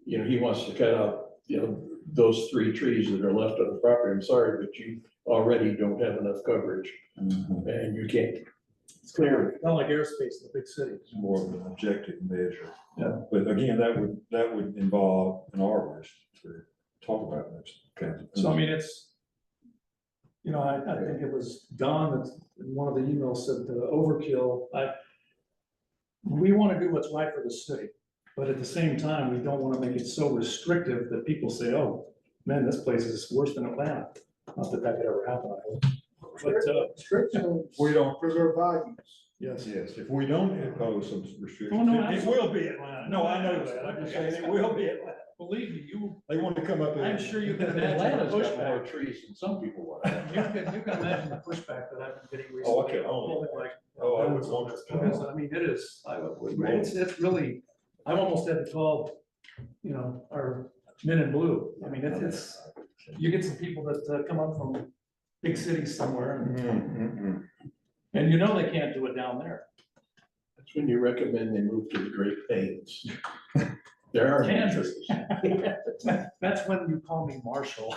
you know, he wants to cut out, you know, those 3 trees that are left on the property. I'm sorry, but you already don't have enough coverage and you can't. It's clear, not like airspace in the big cities. it's more of an objective measure. Yeah. But again, that would involve an arborist to talk about those kinds of things. So I mean, it's, you know, I think it was Don that in one of the emails said the overkill, we want to do what's right for the city, but at the same time, we don't want to make it so restrictive that people say, oh, man, this place is worse than Atlanta. Not that that could ever happen, I hope. But, Restrictions We don't, preserve values. yes. yes, if we don't impose some restrictions, Oh, no, it will be Atlanta. No, I know that. I'm just saying it will be Atlanta. Believe me, They want to come up. I'm sure you can imagine the Atlanta's got more pushback. trees than some people want. You can imagine the pushback that I've been getting Oh, recently. okay. Oh. Like, Oh, I would want Because, to. I mean, it is, it's really, I've almost had to call, you know, our men in blue. I mean, it's, you get some people that come up from big cities somewhere and you know they can't do it down there. That's when you recommend they move to the Great Plains. There are no Kansas. trees. That's when you call me Marshall.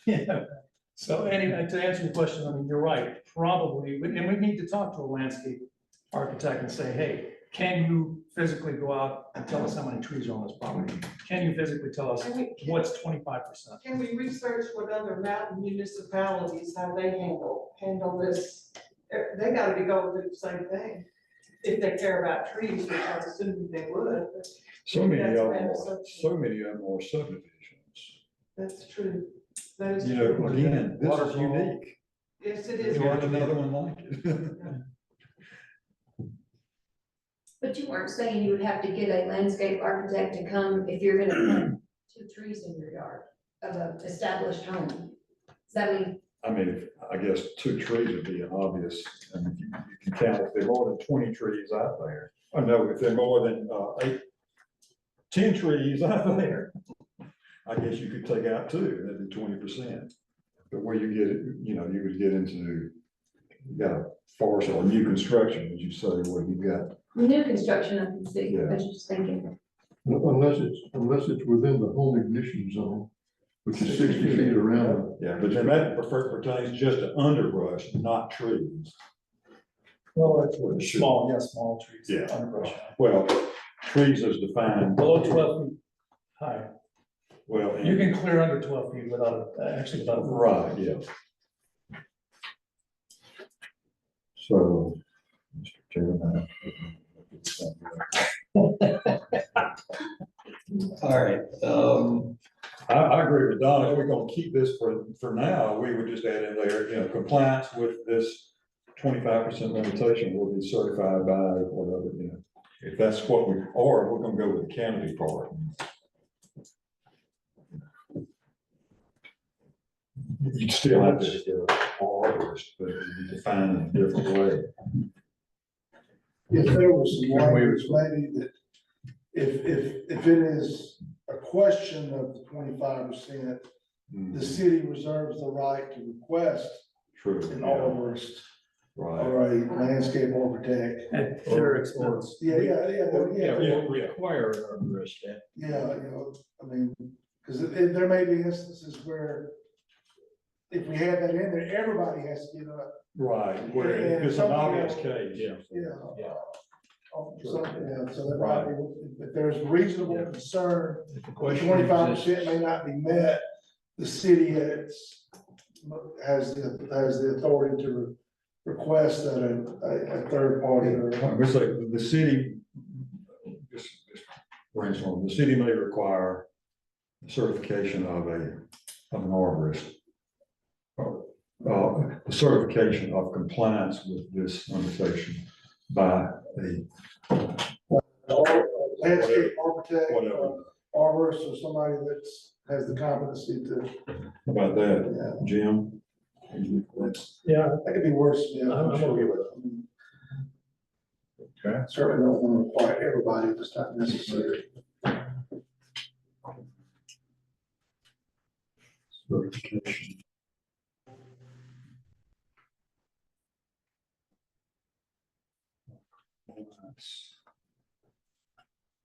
Yeah. So anyway, to answer your question, I mean, you're right, probably, and we need to talk to a landscape architect and say, hey, can you physically go out and tell us how many trees are on this property? Can you physically tell us what's 25%? Can we research what other mountain municipalities, how they handle this? They gotta be going through the same thing, if they care about trees, which I assume they would, but So many of That's them random are, subject. so many of them are subdivisions. that's true. That is You know, true. again, this is Waterfall. unique. Yes, it is. There aren't another one like it. But you weren't saying you would have to get a landscape architect to come if you're gonna plant 2 trees in your yard of an established home. Does that mean, I mean, I guess 2 trees would be an obvious, I mean, you can count if there are more than 20 trees out there. I know if there are more than 10 trees out there, I guess you could take out 2, that'd be 20%. But where you get, you know, you would get into, you got a forest or new construction, as you say, where you got. new construction, I can see, Yeah. I was just thinking. Unless it's within the home ignition zone, which is 60 feet around. Yeah, but then that pertains just to underbrush, not trees. Well, it's small, yeah, small trees. Yeah. Underbrush. Well, trees is defined, Below 12 feet high. well. You can clear under 12 feet without, actually without. Right, yeah. So, Mr. Chairman. All right, I agree with Don, if we're gonna keep this for now, we would just add in there, you know, compliance with this 25% limitation will be certified by whatever, you know. If that's what we, or we're gonna go with the canopy part. You'd still have to get an arborist, but it'd be defined in a different way. If there was some language maybe that, if it is a question of the 25%, the city reserves the right to request True. an arborist Right. or a landscape architect. At their expense. Yeah, require an arborist. Yeah, you know, I mean, because there may be instances where if we had that in there, everybody has to get up. Right, where it's an obvious case. Yeah. Yeah. Something, yeah, so that might be, if there's reasonable concern, The question 25% may not be met, the city has has the authority to request that a third party or. We say the city, just brainstorm, the city may require certification of an arborist. The certification of compliance with this limitation by a Landscape architect, whatever. arborist, or somebody has the competency to, How about that, yeah, Jim? Yeah, that could be worse, yeah. I'm okay with it. Okay. Certainly don't want to require everybody if it's not necessary. Certification.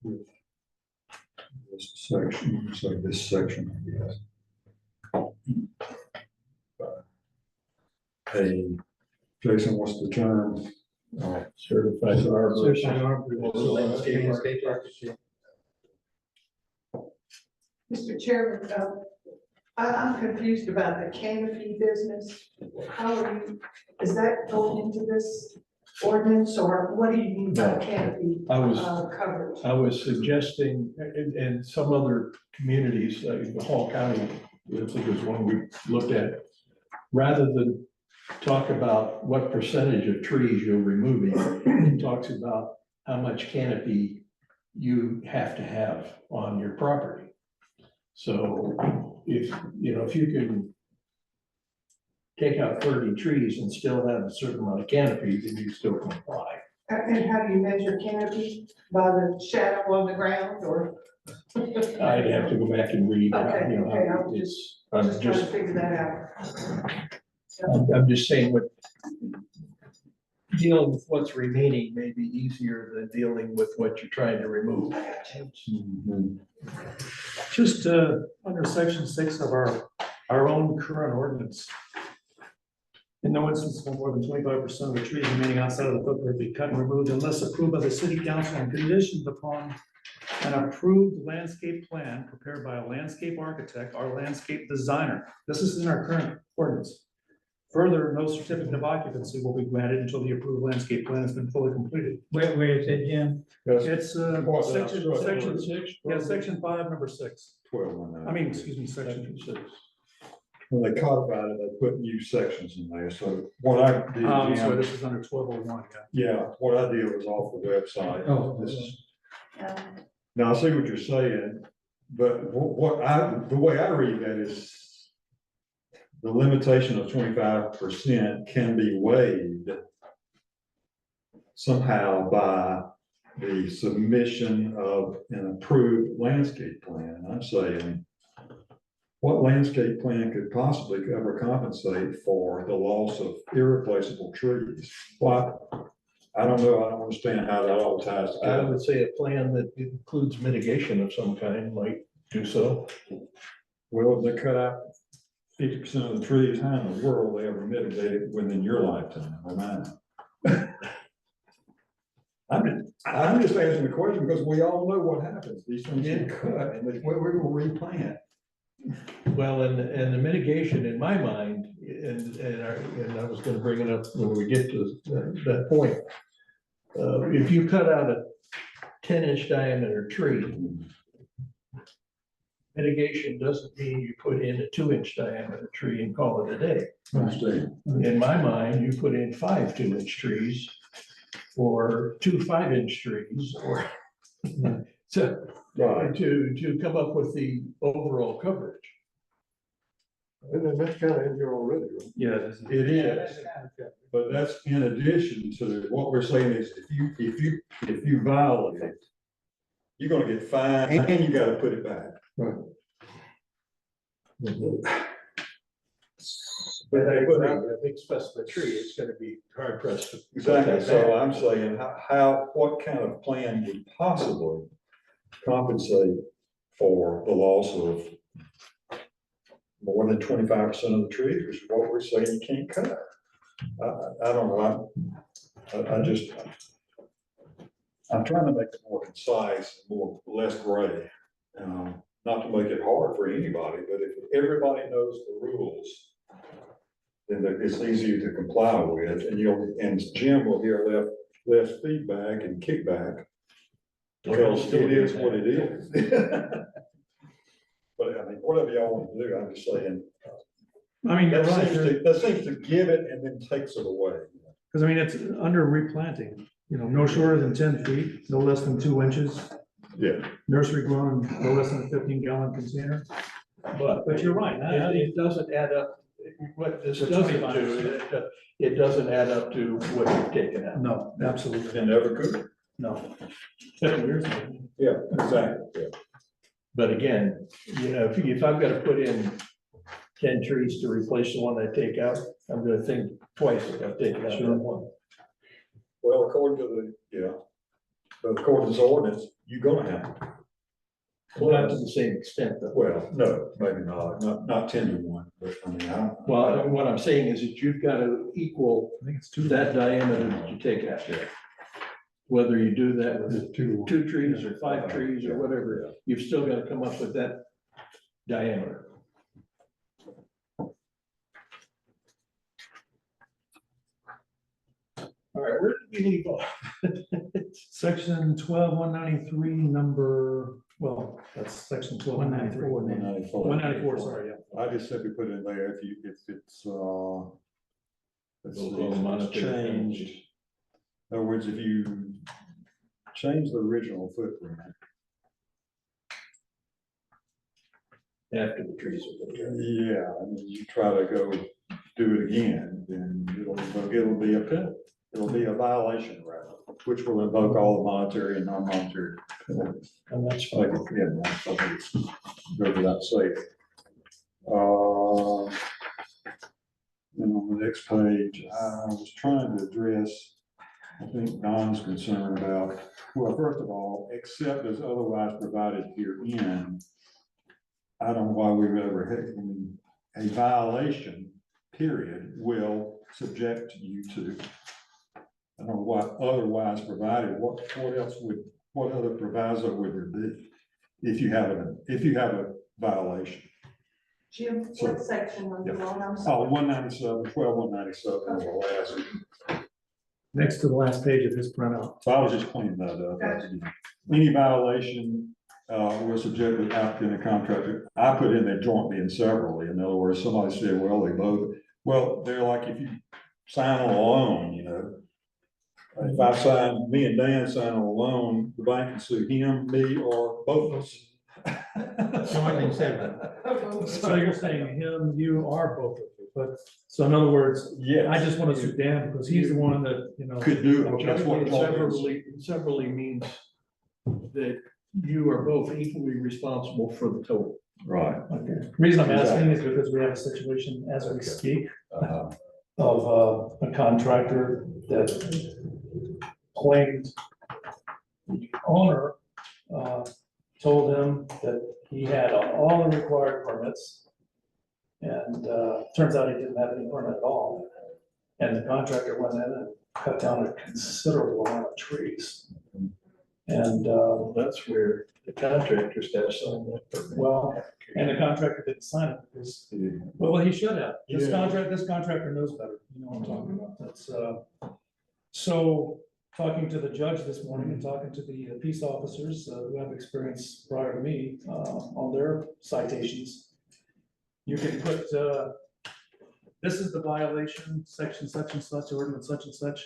With this section, so this section, I guess. Hey, Jason, what's the term? certified arborist. Certified arborist. Landscape architect. Mr. Chairman, I'm confused about the canopy business. How are you, is that going into this ordinance, or what do you mean by canopy coverage? I was suggesting, and some other communities, Hall County, I think is one we looked at, rather than talk about what percentage of trees you're removing, it talks about how much canopy you have to have on your property. So if, if you can take out 30 trees and still have a certain amount of canopy, then you still comply. And how do you measure canopy? By the shadow on the ground, or? I'd have to go back and read. Okay, okay, I was It's, just I'm trying to just, figure that out. I'm just saying what dealing with what's remaining may be easier than dealing with what you're trying to remove. Just under section 6 of our own current ordinance. In no instance will more than 25% of the trees remaining outside of the footprint be cut and removed unless approved by the city council and conditioned upon an approved landscape plan prepared by a landscape architect or landscape designer. This is in our current ordinance. Further, no certificate of occupancy will be granted until the approved landscape plan has been fully completed. Where is it, Jim? It's What, section Six? yeah, section 5, number 6. 12. I mean, excuse me, section 6. When they codified it, they put new sections in there, so what I did, So Jim, this is under 1201, yeah, what I did was off the website. Oh. This is- Now, I see what you're saying, but the way I read that is the limitation of 25% can be waived somehow by the submission of an approved landscape plan. I'm saying, what landscape plan could possibly ever compensate for the loss of irreplaceable trees? Well, I don't know, I don't understand how that all ties I together. would say a plan that includes mitigation of some kind might do so. Well, if they cut out 50% of the trees, how in the world they ever mitigated within your lifetime or mine? I'm just asking the question because we all know what happens. These things get cut and we will replant. Well, and the mitigation in my mind, and I was gonna bring it up when we get to that point. If you cut out a 10-inch diameter tree, mitigation doesn't mean you put in a 2-inch diameter tree and call it a day. Understand? In my mind, you put in 5 2-inch trees or 2 5-inch trees or so Right. to come up with the overall coverage. And then that's kind of in here already, right? Yeah. It is, but that's in addition to what we're saying is if you violate it, you're gonna get fined and you gotta put it back. Right. But I put out a big specimen tree, it's gonna be hard pressed. Exactly, so I'm saying, what kind of plan would possibly compensate for the loss of more than 25% of the trees, which is what we're saying you can't cut? I don't know, I'm trying to make it more concise, less gray. Not to make it hard for anybody, but if everybody knows the rules, then it's easier to comply with, and Jim will hear less feedback and kickback. Because it is what it is. But I mean, whatever y'all want to do, I'm just saying, I mean, you're right, that seems to give it and then takes it away. because I mean, it's under replanting, no shorter than 10 feet, no less than 2 inches. Yeah. Nursery grown, no less than a 15-gallon container. But you're right. It doesn't add up, what this doesn't do, it doesn't add up to what you've taken out. No, absolutely, It never could. no. 50 years ago. Yeah, exactly, yeah. But again, if I've got to put in 10 trees to replace the one I take out, I'm gonna think twice about taking out that one. Well, according to but according to this ordinance, you're gonna have to. Not to the same extent, but, Well, no, maybe not 10 to 1, but I mean, well, what I'm saying is that you've got to equal I think it's 2 to that diameter that you take out there. Whether you do that with 2. 2 trees or 5 trees or whatever, you've still got to come up with that diameter. All right, where did we leave off? Section 12193, that's section 194. 194, sorry, yeah. I just simply put in there, if it's, let's see, We'll go it's monitor changed. In other words, if you change the original footprint, After the trees are there. yeah, and then you try to go do it again, then it'll be a penalty. It'll be a violation rather, which will invoke all the monetary and non-monetary penalties. And that's Like, fine. yeah, I think it's go to that safe. And on the next page, I was trying to address, I think Don's concerned about, well, first of all, except as otherwise provided herein, I don't know why we would ever have, I mean, a violation, period, will subject you to. I don't know what otherwise provided, what other proviso would there be if you have a violation? Jim, So- what section are you on? I'm Oh, sorry. 197, 12,197 is the last. Next to the last page of this printout. So I was just cleaning that up. Any violation will subject the applicant and contractor. I put in there jointly and severally. In other words, somebody said, well, they both, well, they're like if you sign on a loan, If I sign, me and Dan sign on a loan, the bank can sue him, me, or both of us. Jointly and severally. So you're saying him, you are both of you, but, so in other words, Yes. I just want to sue Dan because he's the one that, Could do it. That's what Jointly joint and is. severally means that you are both equally responsible for the total. Right. The reason I'm asking is because we have a situation as we speak of a contractor that claimed the owner told him that he had all the required permits. And turns out he didn't have any permit at all. And the contractor went in and cut down a considerable amount of trees. And That's where the contractor's got to sign that permit. well, and the contractor didn't sign it because, well, he should have. This Yeah. contractor knows better, you know what I'm talking about. That's, so talking to the judge this morning and talking to the peace officers who have experience prior to me on their citations. You can put, this is the violation, section such and such, ordinance such and such.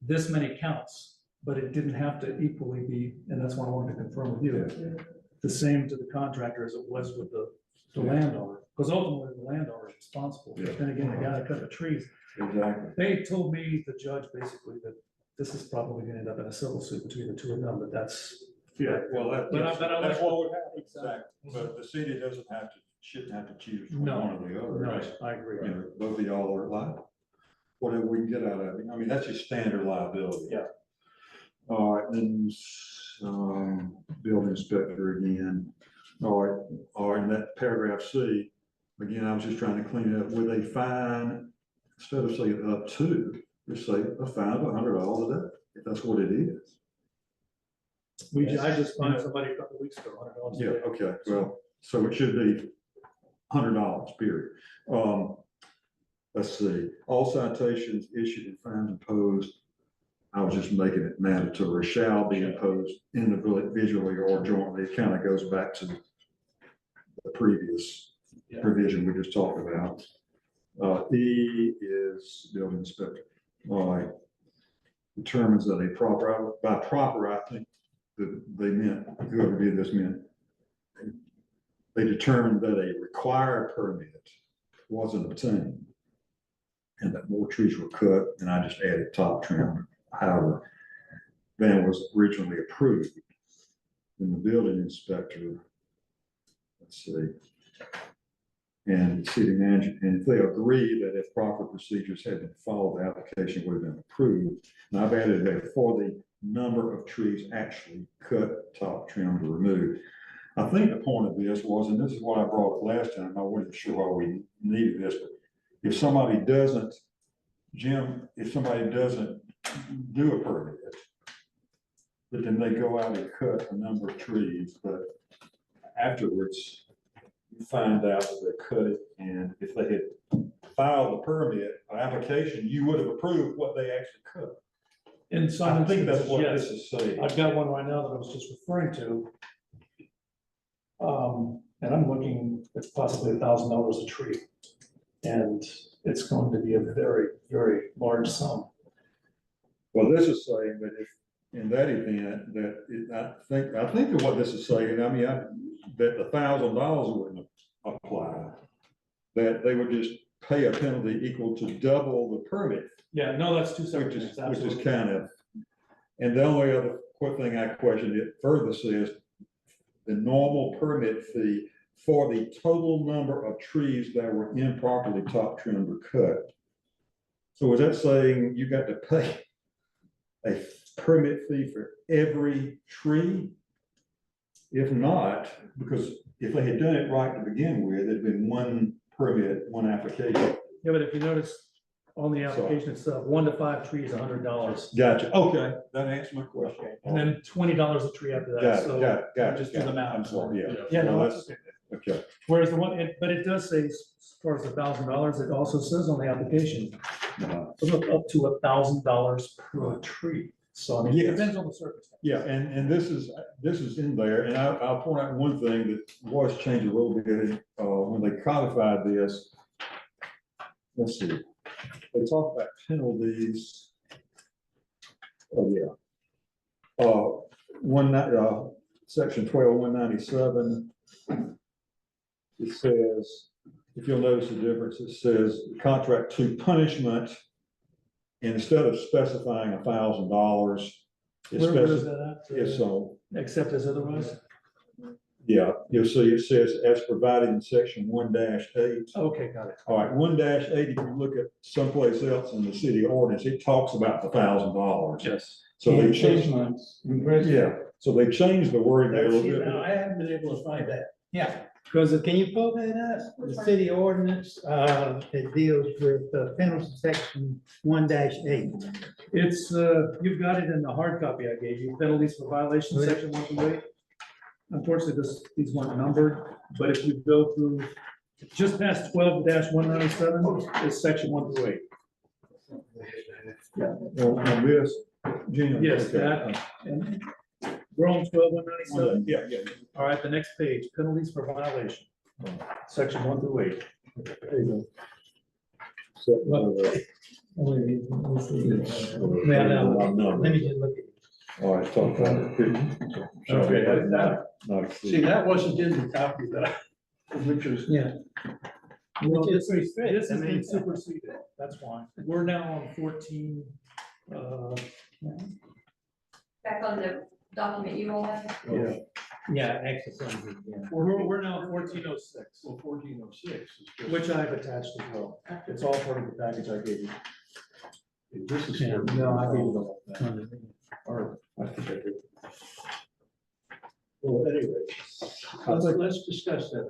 This many counts, but it didn't have to equally be, and that's what I wanted to confirm with you. The same to the contractor as it was with the landowner, because ultimately the landowner is responsible. But then again, the guy that cut the trees, Exactly. they told me, the judge, basically, that this is probably gonna end up in a civil suit between the two of them, but that's. Yeah, well, But I that's like- what would happen. Exactly. But the city shouldn't have to choose from No, one or the other. No, I agree. You know, both of y'all are liable. Whatever we can get out of it. I mean, that's just standard liability. Yeah. All right, then, building inspector again. All right, in that paragraph C, again, I was just trying to clean it up with a fine, instead of saying up to, just say a fine of $100 a day, if that's what it is. I just fined somebody a couple of weeks ago, $100. Yeah, okay, well, so it should be $100, period. let's see, all citations issued and fines imposed. I was just making it mandatory, shall be imposed individually or jointly. It kind of goes back to the previous Yeah. provision we just talked about. E is building inspector. All right. Determines that a proper, by proper, I think that they meant, whoever did this meant, they determined that a required permit wasn't obtained and that more trees were cut, and I just added top trim, however, than was originally approved. Then the building inspector, let's see, and the city manager, and if they agree that if proper procedures had been followed, the application would have been approved. And I've added that for the number of trees actually cut, top trimmed, or removed. I think the point of this was, and this is what I brought up last time, I wasn't sure why we needed this, but if somebody doesn't, Jim, if somebody doesn't do a permit, but then they go out and cut a number of trees, but afterwards, you find out that they cut it, and if they had filed a permit, an application, you would have approved what they actually cut. In some I think that's instances, what yes. this is saying. I've got one right now that I was just referring to. And I'm looking at possibly $1,000 a tree. And it's going to be a very, very large sum. Well, this is saying that if, in that event, that I think that what this is saying, I mean, that $1,000 wouldn't apply. That they would just pay a penalty equal to double the permit. Yeah, no, that's two separate Which things. is absolutely. kind of, and the only other quick thing I questioned, it further says the normal permit fee for the total number of trees that were improperly top trimmed or cut. So is that saying you got to pay a permit fee for every tree? If not, because if they had done it right to begin with, it'd been one permit, one application. Yeah, but if you notice on the application itself, 1 to 5 trees, $100. Gotcha, okay, that answers my question. And then $20 a tree after that. Got it, So got it, just do the math. I'm sorry, yeah. Yeah, no, Well, that's okay. Okay, Whereas the one, but it does say, as far as $1,000, it also says on the application, up to $1,000 per tree. So I mean, it Yes. depends on the circumstance. yeah, and this is in there, and I'll point out one thing that was changed a little bit, when they codified this. Let's see, they talk about penalties. Oh, yeah. Section 12-197. It says, if you'll notice the difference, it says contract to punishment. And instead of specifying $1,000, Where is that at? it's so, Except as otherwise? yeah, you'll see it says as provided in section 1-8. Okay, got it. All right, 1-8, if you look at someplace else in the city ordinance, it talks about the $1,000. Yes. So they And 6 changed, months. yeah, so they changed the word there a little bit. I haven't been able to find that. Yeah, because can you pull that up? The city ordinance, that deals with penalty section 1-8. It's, you've got it in the hard copy I gave you, penalties for violation, section 1 through 8. Unfortunately, these weren't numbered, but if you go through, just past 12-197 is section 1 through 8. On this, Jim. Yes, okay. that, and we're on 12-197. Yeah, yeah. All right, the next page, penalties for violation, section 1 through 8. There you go. So, Let me just look at it. all right, talk about it. Okay, see, that wasn't in the copy that I, which was, Yeah. Well, Which this is pretty strict. this I has been mean, superseded, that's why. We're now on 14, Back on the document you all have. yeah, Yeah, exercises, yeah. we're now on 1406, well, 1406 is just. which I've attached as well. It's all part of the package I gave you. This is. Yeah, no, I gave it Or, I think I did. Well, anyway, let's discuss that.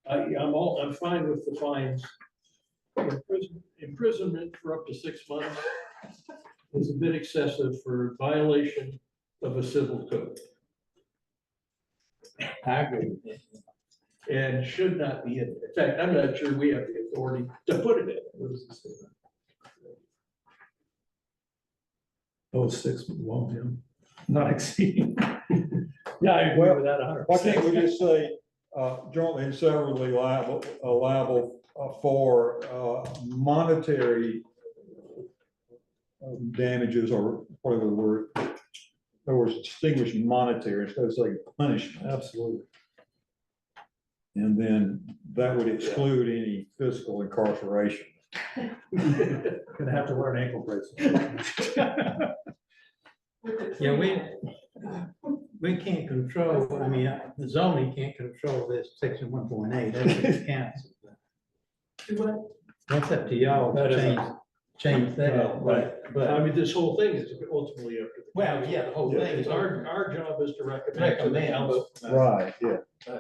I'm fine with the fines. Imprisonment for up to 6 months is a bit excessive for violation of a civil code. I agree with that. and should not be in. In fact, I'm not sure we have the authority to put it in. What does it say? 06, Jim, not exceeding. Yeah, I agree with that 100%. Why can't we just say, jointly and severally liable for monetary damages or whatever the word, in other words, distinguish monetary instead of saying punishment. Absolutely. And then that would exclude any physical incarceration. Gonna have to wear an ankle bracelet. Yeah, we can't control, I mean, the zoning can't control this section 1.8, that's the council. That's up to y'all That to is- change that, Right, but, I mean, this whole thing is ultimately up to the. well, yeah, the whole thing is It's our job is to recommend to the recommend. council. Right, yeah.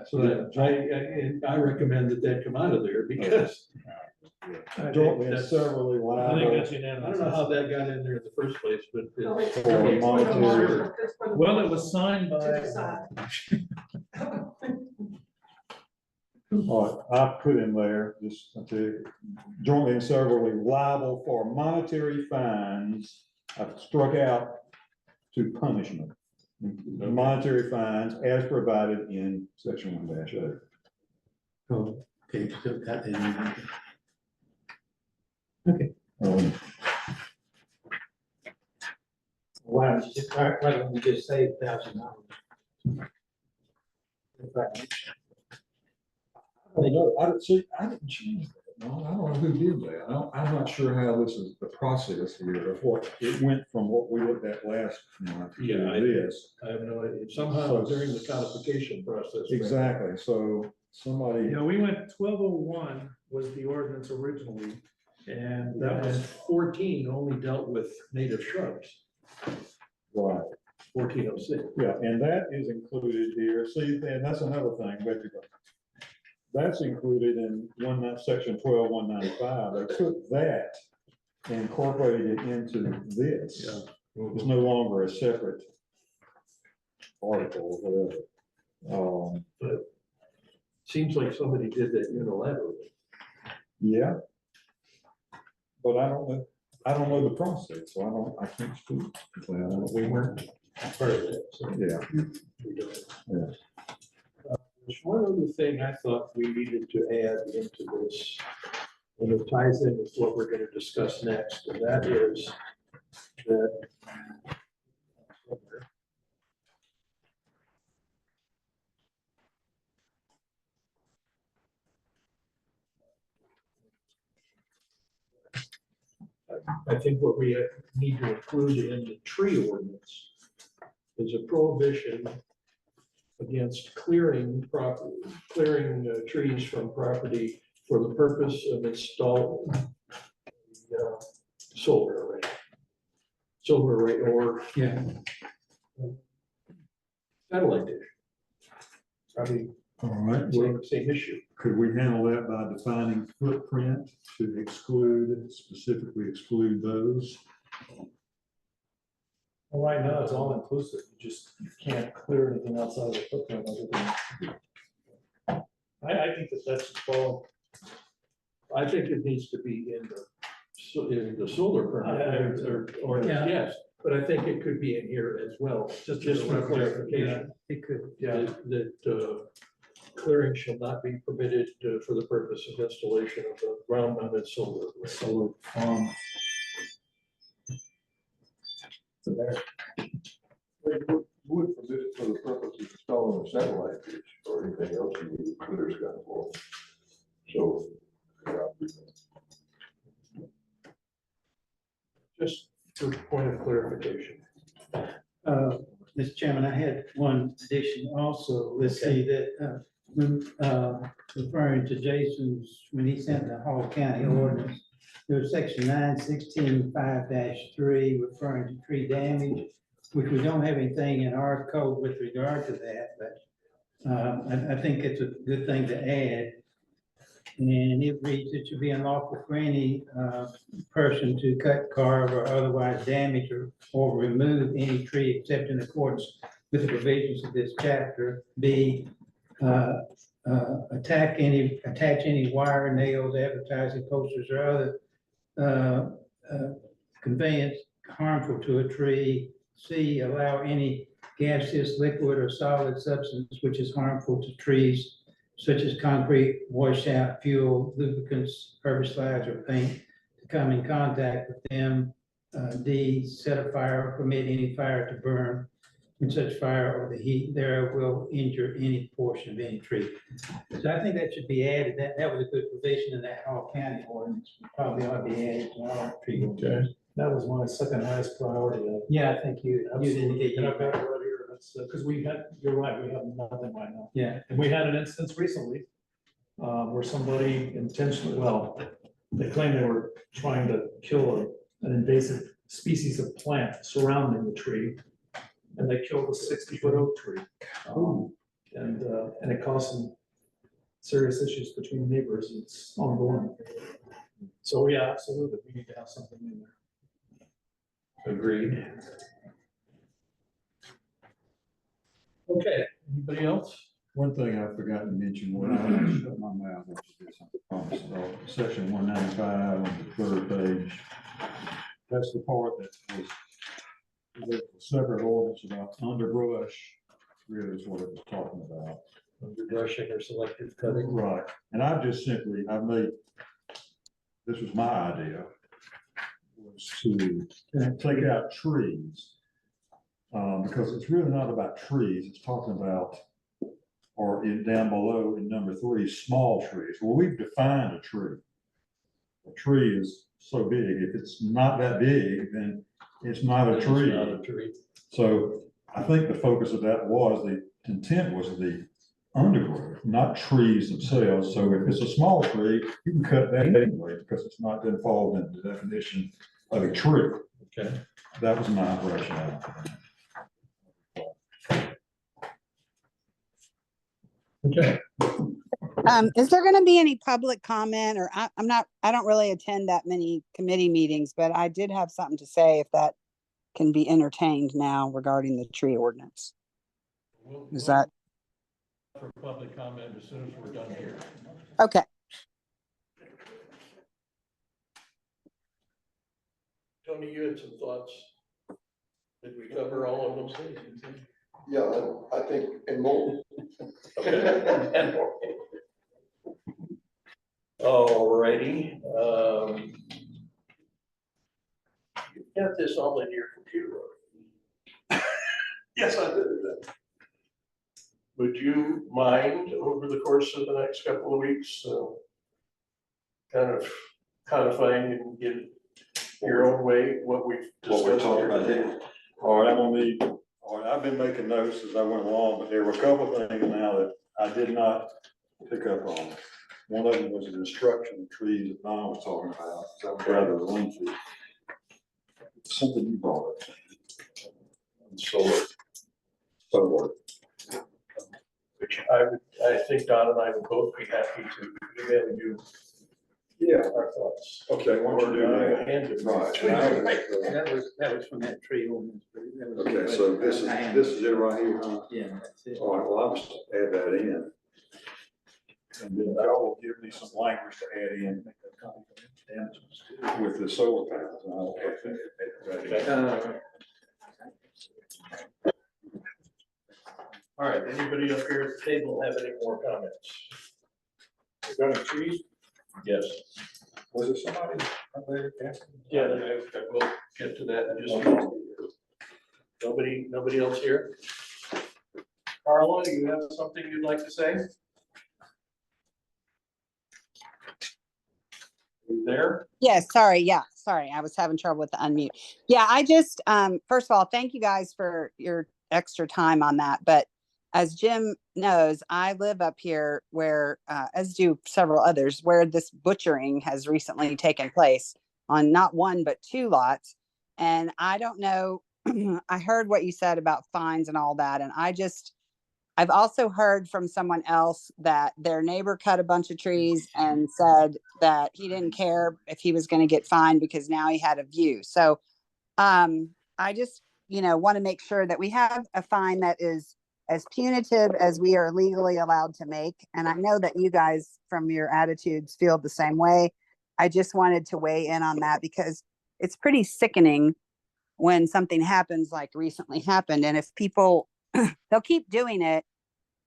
So that, I recommend that come out of there because. Jointly and that's- severally I think liable that's I unanimous. don't know how that got in there in the first place, but. No, it's- it's- For it's for the monetary- marshal, it's for the Well, it marshal was signed to by. decide. All right, I put in there, just to jointly and severally liable for monetary fines. I've struck out to punishment. Monetary fines as provided in section 1-8. Oh, okay, so that then. Why don't we just say $1,000? I don't know, I didn't change that, no, I don't know who did that, I'm not sure how this is, the process here of what, it went from what we looked at last month Yeah, to this. I have no idea. Somehow during the codification process. Exactly, so somebody, Yeah, we went 1201 was the ordinance originally, and That was 14 only dealt with native shrubs, right, 1406. yeah, and that is included here, see, and that's another thing, but that's included in section 12-195, they took that and incorporated it into this. It's no longer a separate article or whatever. But seems like somebody did that unilaterally. Yeah. But I don't know the process, so I can't speak. Well, We weren't part of it. So yeah, we don't. Yeah. There's one other thing I thought we needed to add into this, and it ties in with what we're gonna discuss next, and that is that I think what we need to include in the tree ordinance is a prohibition against clearing property, trees from property for the purpose of installing solar array or Yeah. satellite dish. Probably all right, well, same issue. could we handle that by defining footprint to specifically exclude those? Well, right now, it's all inclusive, you just can't clear anything outside of the footprint other than. I think that's all. I think it needs to be in the solar permit or Yeah. yes, but I think it could be in here as well, just for clarification. It could. That clearing shall not be permitted for the purpose of installation of a ground mounted solar array. Would permit it for the purpose of installing a satellite dish or anything else you need to clear sky for. So. Just for point of clarification. Mr. Chairman, I had one addition also. Let's see that, referring to Jason's, when he sent the Hall County ordinance, there was section 916.5-3 referring to tree damage, which we don't have anything in our code with regard to that, but I think it's a good thing to add. And it reads, it should be unlawful for any person to cut, carve, or otherwise damage or remove any tree except in accordance with the provisions of this chapter. B, attach any wire, nails, advertising posters, or other conveyance harmful to a tree. C, allow any gaseous, liquid, or solid substance which is harmful to trees, such as concrete, washout, fuel, lubricants, herbicides, or paint, to come in contact with them. D, set a fire or permit any fire to burn, when such fire or the heat thereof will injure any portion of any tree. So I think that should be added. That was a good provision in that Hall County ordinance. Probably ought to be added to our tree ordinance. That was my second highest priority. Yeah, I think you indicate. And I've got it right here. That's, because we had, you're right, we have nothing right now. Yeah, And we had an instance recently, where somebody intentionally, well, they claimed they were trying to kill an invasive species of plant surrounding the tree. And they killed a 60-foot oak tree. And it caused some serious issues between neighbors. It's ongoing. So yeah, absolutely, we need to have something in there. Agreed. Okay, anybody else? One thing I forgot to mention, when I shut my mouth, I should do something. Promise. Section 195 on the third page. That's the part that was, there's a separate ordinance about underbrush, really is what it was talking about. Underbrushing or selective cutting? Right, and I've just simply, I've made, this was my idea, was to take out trees. Because it's really not about trees, it's talking about, or down below in number 3, small trees. Well, we've defined a tree. A tree is so big, if it's not that big, then it's not a tree. Not a tree. So I think the focus of that was, the intent was the undergrowth, not trees themselves. So if it's a small tree, you can cut that anyway, because it's not going to fall into the definition of a tree. Okay. That was my rationale. Okay. Is there gonna be any public comment, or I don't really attend that many committee meetings, but I did have something to say if that can be entertained now regarding the tree ordinance. Is that, For public comment as soon as we're done here. okay, Tony, you had some thoughts? Did we cover all of them? Yeah, I think, and more. Okay. All righty. You've got this all in your computer. Yes, I did. Would you mind over the course of the next couple of weeks, kind of codifying and get your own way what we've discussed here? All right, I'm gonna need, all right, I've been making notes as I went along, but there were a couple of things now that I did not pick up on. One of them was the destruction of trees that Don was talking about, that was rather lengthy. Something you brought up. Solar. Which I think Don and I would both be happy to email you Yeah, our thoughts. okay, why don't you do that? Right. that was from that tree ordinance. That was- Okay, so this is it right here, huh? Yeah, that's it. All right, well, I'll just add that in. And then y'all will give me some language to add in with the solar panels. And I'll add that. All right, anybody up here at the table have any more comments? Regarding trees, Yes. was there somebody up there asking? Yeah, we'll get to that in just a minute. Nobody else here? Carla, you have something you'd like to say? You there? yes, sorry, I was having trouble with the unmute. Yeah, I just, first of all, thank you guys for your extra time on that, but as Jim knows, I live up here where, as do several others, where this butchering has recently taken place on not one, but 2 lots. And I don't know, I heard what you said about fines and all that. And I've also heard from someone else that their neighbor cut a bunch of trees and said that he didn't care if he was going to get fined because now he had a view. So I just, want to make sure that we have a fine that is as punitive as we are legally allowed to make. And I know that you guys, from your attitudes, feel the same way. I just wanted to weigh in on that because it's pretty sickening when something happens like recently happened. And if people, they'll keep doing it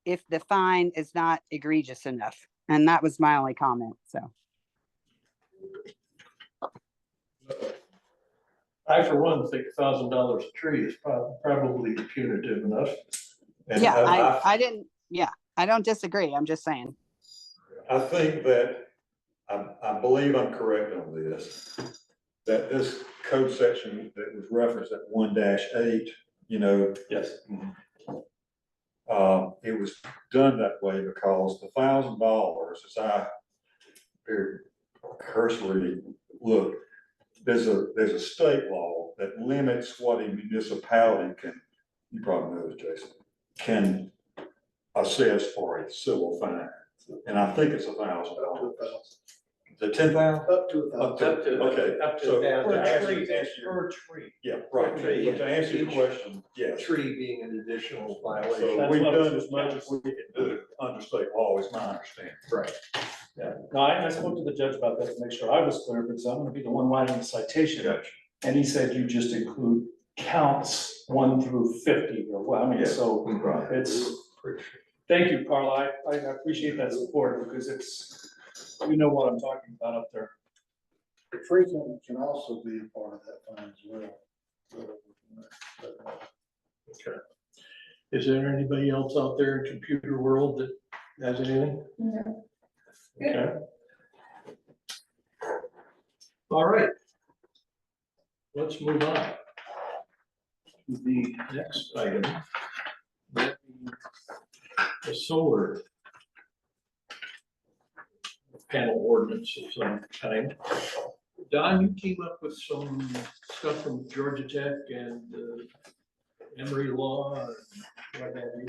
if the fine is not egregious enough. And that was my only comment, so. I, for one, think $1,000 a tree is probably punitive enough. And Yeah, I don't disagree. I'm just saying. I think that, I believe I'm correct on this, that this code section that was referenced at 1-8, Yes. it was done that way because the $1,000, as I very cursory look, there's a state law that limits what a municipality can, you probably know this, Jason, can assess for a civil fine. And I think it's $1,000. Is it 10,000? Up to Okay, Up to so $1,000. per tree. Yeah, right. But to answer your question, yes. Tree being an additional So violation. we've done as much as we can do under state law, is my understanding. Right. No, I spoke to the judge about that to make sure I was clear, because I'm gonna be the one writing the citation. Gotcha. And he said you just include counts 1 through 50, or what, I mean, Yeah. so Right. it's, thank you, Carla, I appreciate that support, because it's, you know what I'm talking about up there. Frequent can also be a part of that fine as well. Okay. Is there anybody else out there in computer world that has anything? No. Okay. All right. Let's move on to the next item. That being the solar panel ordinance of some kind. Don, you came up with some stuff from Georgia Tech and Emory Law and what have you.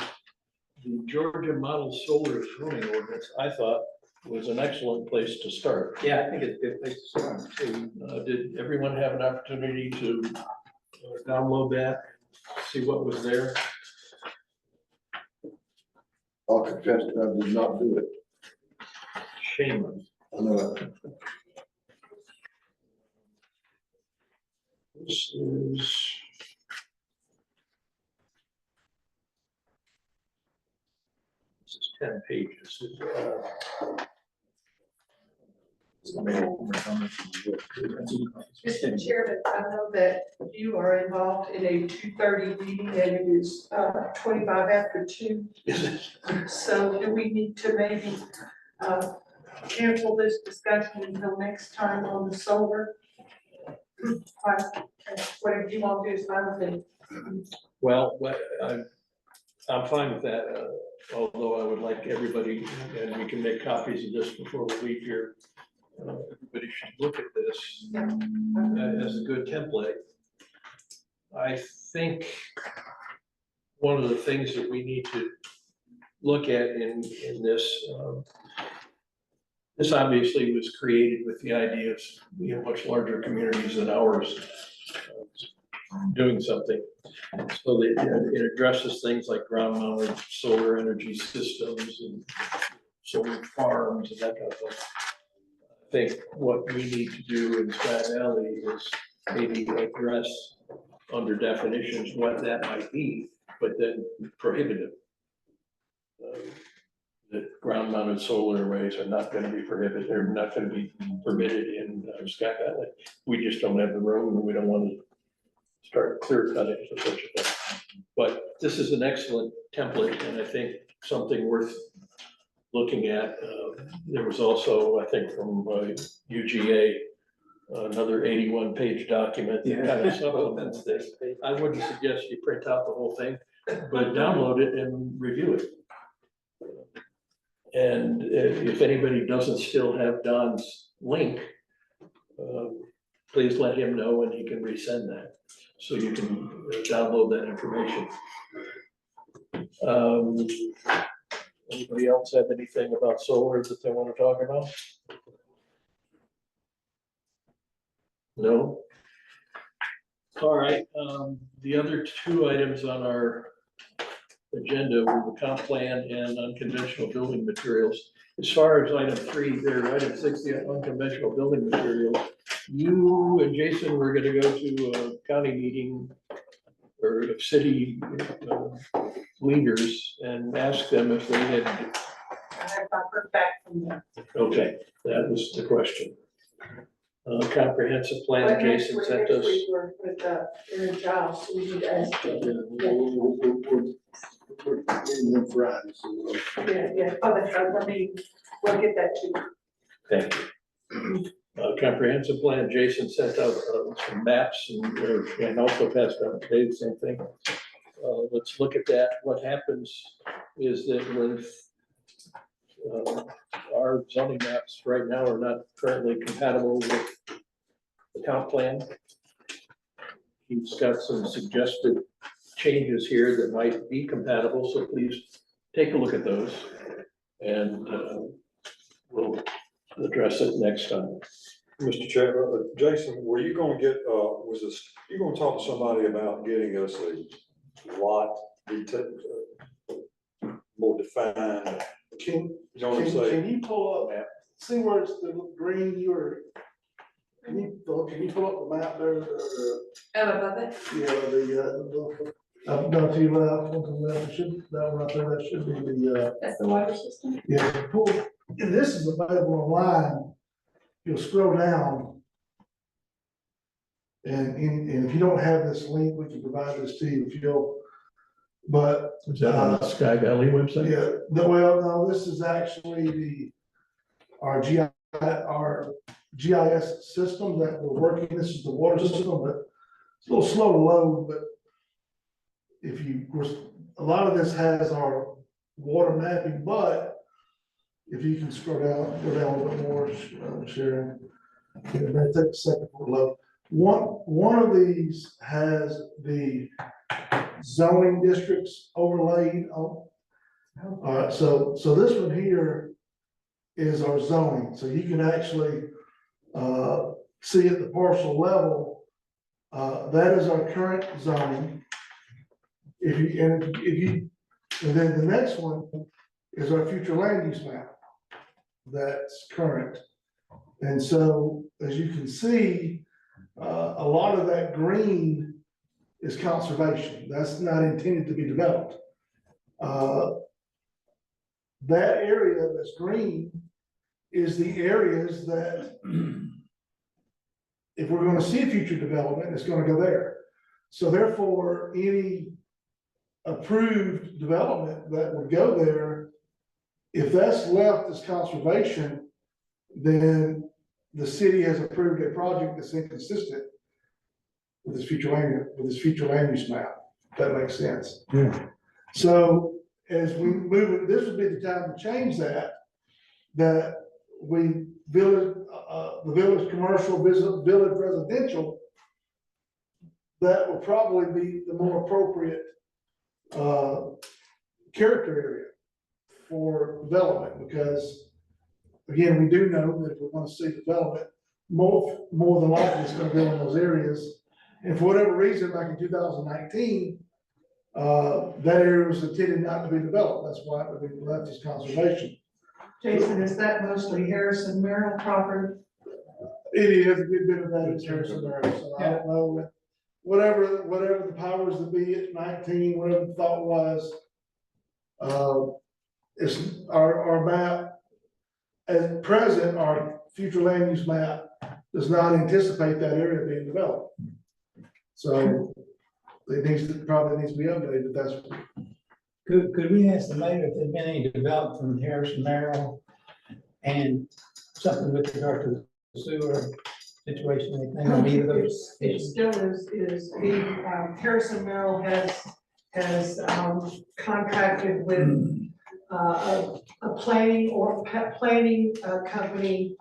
The Georgia Model Solar Zoning Ordinance, I thought, was an excellent place to start. Yeah, I think it's a good place to start. Did everyone have an opportunity to download that, see what was there? I'll confess that I did not do it. Shame on I know it. This is. This is 10 pages. Mr. Chairman, I know that you are involved in a 2:30 meeting and it is 25 after 2. Is it? So do we need to maybe cancel this discussion until next time on the solar? Whatever you want to do is fine with me. Well, I'm fine with that, although I would like everybody, and we can make copies of this before we leave here. Everybody should look at this as a good template. I think one of the things that we need to look at in this, this obviously was created with the idea of, much larger communities than ours doing something. So that it addresses things like ground mounted solar energy systems and solar farms and that kind of thing. I think what we need to do in Scott Valley is maybe address under definitions what that might be, but then prohibitive. That ground mounted solar arrays are not going to be prohibited, they're not going to be permitted in Scott Valley. We just don't have the room and we don't want to start clear cutting for such a thing. But this is an excellent template and I think something worth looking at. There was also, I think, from UGA, another 81-page document that kind of supplements this. I wouldn't suggest you print out the whole thing, but download it and review it. And if anybody doesn't still have Don's link, please let him know and he can resend that. So you can download that information. Anybody else have anything about solar that they want to talk about? No? All right, the other two items on our agenda were the comp plan and unconventional building materials. As far as item 3, or item 6, the unconventional building materials, you and Jason were gonna go to a county meeting or of city leaders and ask them if they had, I have not heard back from them. okay, that was the question. Comprehensive plan, But Jason sent us. next week we're with, Aaron Giles, so we need to ask them. We're meeting on Friday, so Yeah, oh, that's right, we'll get that to you. Thank you. Comprehensive plan, Jason sent out some maps and also passed out Dave, same thing. Let's look at that. What happens is that when our zoning maps right now are not currently compatible with the comp plan. He's got some suggested changes here that might be compatible, so please take a look at those. And we'll address it next time. Mr. Chair, Jason, were you gonna get, you gonna talk to somebody about getting us a lot more defined? Can, You know what I'm can saying? you pull up, see where it's the green you were? Can you pull up the map there? Above it? No, to your left, one to the left, it should, that one right there, that should be the, That's the water system? yeah, pull, and this is available online. You'll scroll down. And if you don't have this link, we can provide this to you if you'll, but. Is that on the Sky Valley website? Yeah, well, no, this is actually our GIS system that we're working, this is the water system, but it's a little slow to load, but if you, of course, a lot of this has our water mapping, but if you can scroll down, go down a little bit more, Sharon. Yeah, it may take a second for load. One of these has the zoning districts overlaid on. All right, so this one here is our zoning, so you can actually see at the parcel level, that is our current zoning. And then the next one is our future land use map. That's current. And so, as you can see, a lot of that green is conservation. That's not intended to be developed. That area that's green is the areas that if we're gonna see future development, it's gonna go there. So therefore, any approved development that would go there, if that's left as conservation, then the city has approved a project that's inconsistent with this future land use map. If that makes sense. Yeah. So as we move it, this would be the time to change that we village, the village commercial, village residential, that would probably be the more appropriate character area for development, because again, we do know that if we're gonna see development, more than likely it's gonna be in those areas. And for whatever reason, like in 2019, that area was intended not to be developed. That's why it would be left as conservation. Jason, is that mostly Harrison Merrill property? It is a good bit of that is Harrison Merrill, so I don't know, whatever the powers that be at 19, whatever the thought was. It's our map, at present, our future land use map does not anticipate that area being developed. So it probably needs to be updated, but that's. Could we ask the mayor if there's been any development from Harrison Merrill and something with regard to the sewer situation, anything on either of those It issues? still is Harrison Merrill has contracted with a planning company,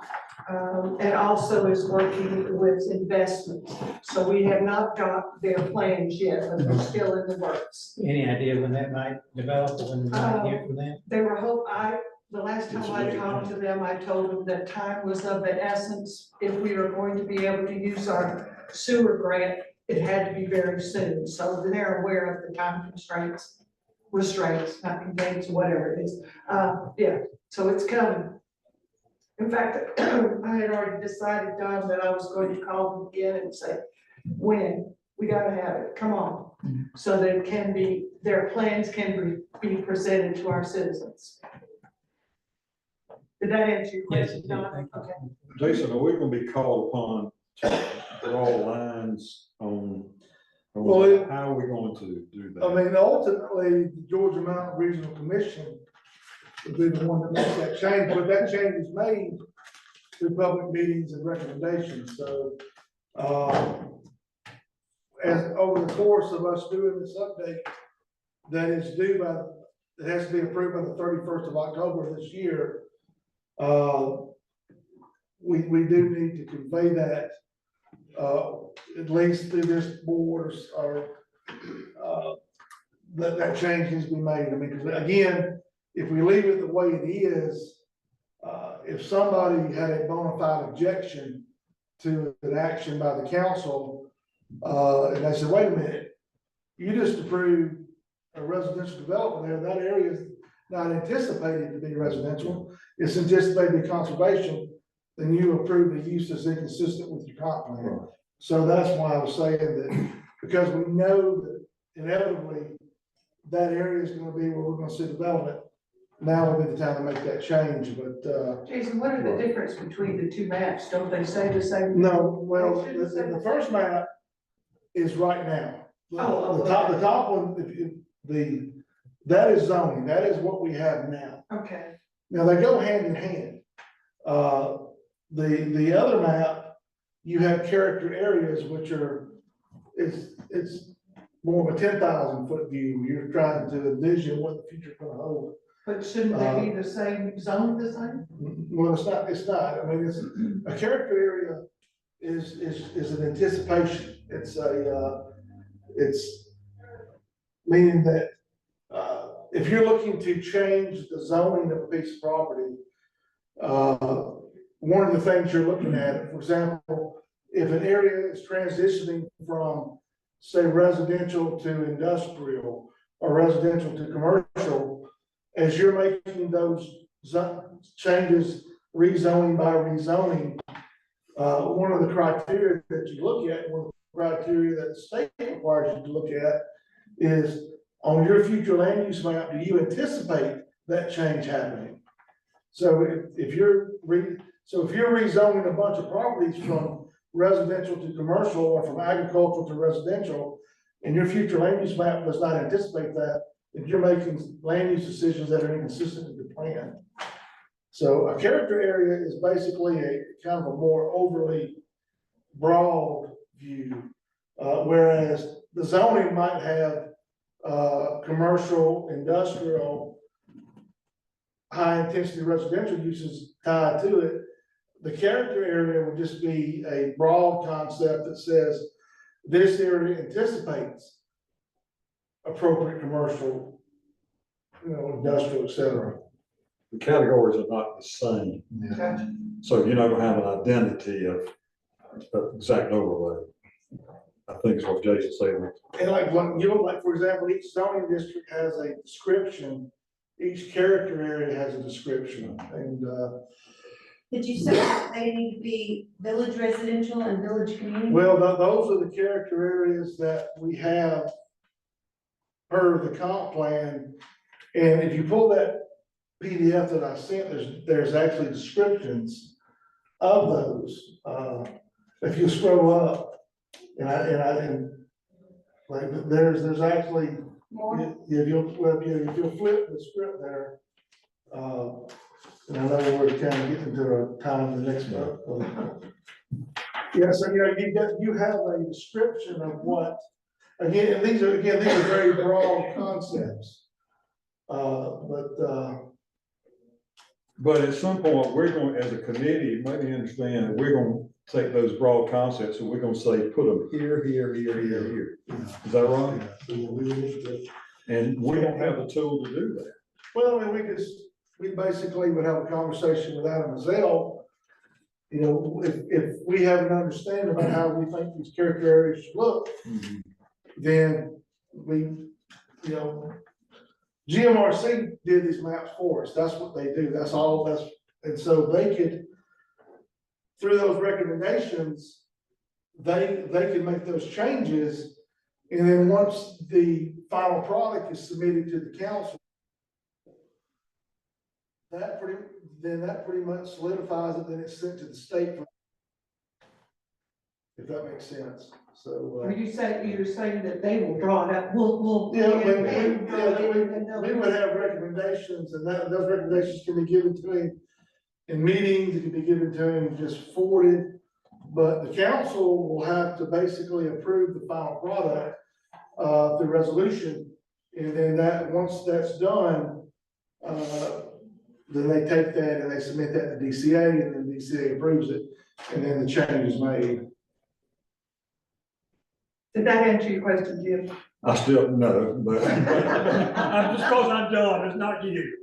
and also is working with investments. So we have not got their plans yet, but they're still in the works. Any idea when that might develop or when we might hear from them? They were the last time I talked to them, I told them that time was of the essence. If we are going to be able to use our sewer grant, it had to be very soon. So they're aware of the time constraints. restraints, not gates, whatever it is. Yeah, so it's coming. In fact, I had already decided, Don, that I was going to call them again and say, when, we gotta have it, come on. So that it can be, their plans can be presented to our citizens. Did that answer your Yes, question, it did. Don? Thank you. Okay. Jason, are we gonna be called upon to draw lines on Well, it- how are we going to do I that? mean, ultimately, the Georgia Mountain Regional Commission would be the one that makes that change, but that change is made through public meetings and recommendations, so, as over the course of us doing this update, that is due by, it has to be approved by the 31st of October this year. We do need to convey that, at least through this board or, that change needs to be made. I mean, 'cause again, if we leave it the way it is, if somebody had a bona fide objection to an action by the council, and they said, wait a minute, you just approved a residential development there, that area is not anticipated to be residential, it's anticipated to be conservation, then you approve the use that's inconsistent with your comp plan. So that's why I was saying that, because we know that inevitably that area is gonna be where we're gonna see development. Now will be the time to make that change, but, Jason, what are the difference between the two maps? Don't they say the same? no, well, the first map is right now. Oh, The top one, that is zoning, that is what we have now. Okay, Now, they go hand in hand. The other map, you have character areas which are, it's more of a 10,000 foot view. You're trying to envision what the future's gonna hold. but shouldn't they be the same, zone the same? Well, it's not. I mean, it's, a character area is an anticipation. It's meaning that, if you're looking to change the zoning of a piece of property, one of the things you're looking at, for example, if an area is transitioning from, say, residential to industrial or residential to commercial, as you're making those changes, rezoning by rezoning, one of the criteria that you look at, one of the criteria that the state requires you to look at is, on your future land use map, do you anticipate that change happening? So if you're rezoning a bunch of properties from residential to commercial or from agricultural to residential, and your future land use map does not anticipate that, then you're making land use decisions that are inconsistent with the plan. So a character area is basically a kind of a more overly broad view, whereas the zoning might have commercial, industrial, high-intensity residential uses tied to it. The character area would just be a broad concept that says this area anticipates appropriate commercial, industrial, et cetera. The categories are not the same, Gotcha. so you don't have an identity of exact overlay. I think is what Jason said. And like for example, each zoning district has a description, each character area has a description, and, Did you say that they need to be village residential and village community? well, those are the character areas that we have per the comp plan. And if you pull that PDF that I sent, there's actually descriptions of those. If you scroll up, and like, there's actually, More? if you'll flip the script there, and I know we're kind of getting to our time in the next month. Yeah, so, you have a description of what, again, these are very broad concepts. But at some point, we're going, as a committee, maybe understand, we're going to take those broad concepts and we're going to say, put them here, here, here, here, here. Is that right? And we don't have the tool to do that. Well, I mean, we basically would have a conversation with Adam Mazel. If we have an understanding about how we think these character areas should look, then we, GMRC did these maps for us. That's what they do. That's all, and so they could, through those recommendations, they can make those changes. And then once the final product is submitted to the council, that pretty much solidifies it, then it's sent to the state. If that makes sense, so. Are you saying, you're saying that they will draw it up, we'll. Yeah, and we would have recommendations, and those recommendations can be given to him in meetings, it can be given to him just forwarded. But the council will have to basically approve the final product, through resolution. And then once that's done, then they take that and they submit that to DCA, and then DCA approves it, and then the change is made. Did that answer your question, Jim? I still, no, but. I'm just because I'm John, it's not you.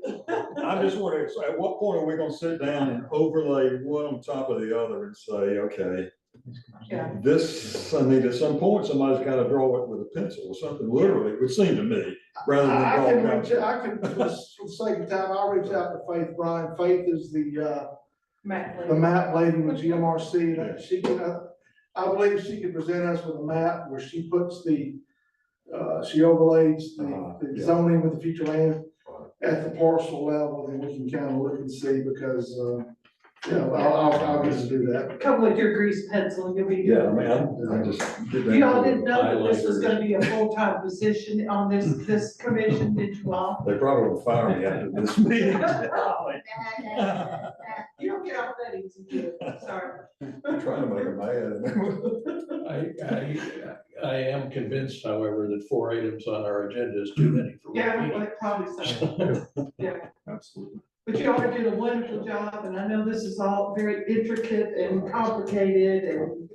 I'm just wondering, so at what point are we gonna sit down and overlay one on top of the other and say, okay, Yeah. this, I mean, at some point, somebody's gotta draw it with a pencil or something, literally, it would seem to me, rather than I draw. can a reach, pencil. I can, for the sake of time, I'll reach out to Faith Bryan. Faith is the map lady with GMRC, and she can, I believe she can present us with a map where she puts she overlays the Yeah. zoning with the future land at the parcel level, and we can kind of look and see, because, I'll get to do that. Come with your grease pencil, you'll be. Yeah, I mean, I just. get You all down to didn't know that this was highlighters. gonna be a full-time position on this commission, did you all? They probably will fire me after this meeting. You don't get off that easy, Jim, sorry. I'm trying to make them mad. I am convinced, however, that 4 items on our agenda is too many for one Yeah, meeting. well, probably so, yeah. Absolutely. But you all are doing a wonderful job, and I know this is all very intricate and complicated and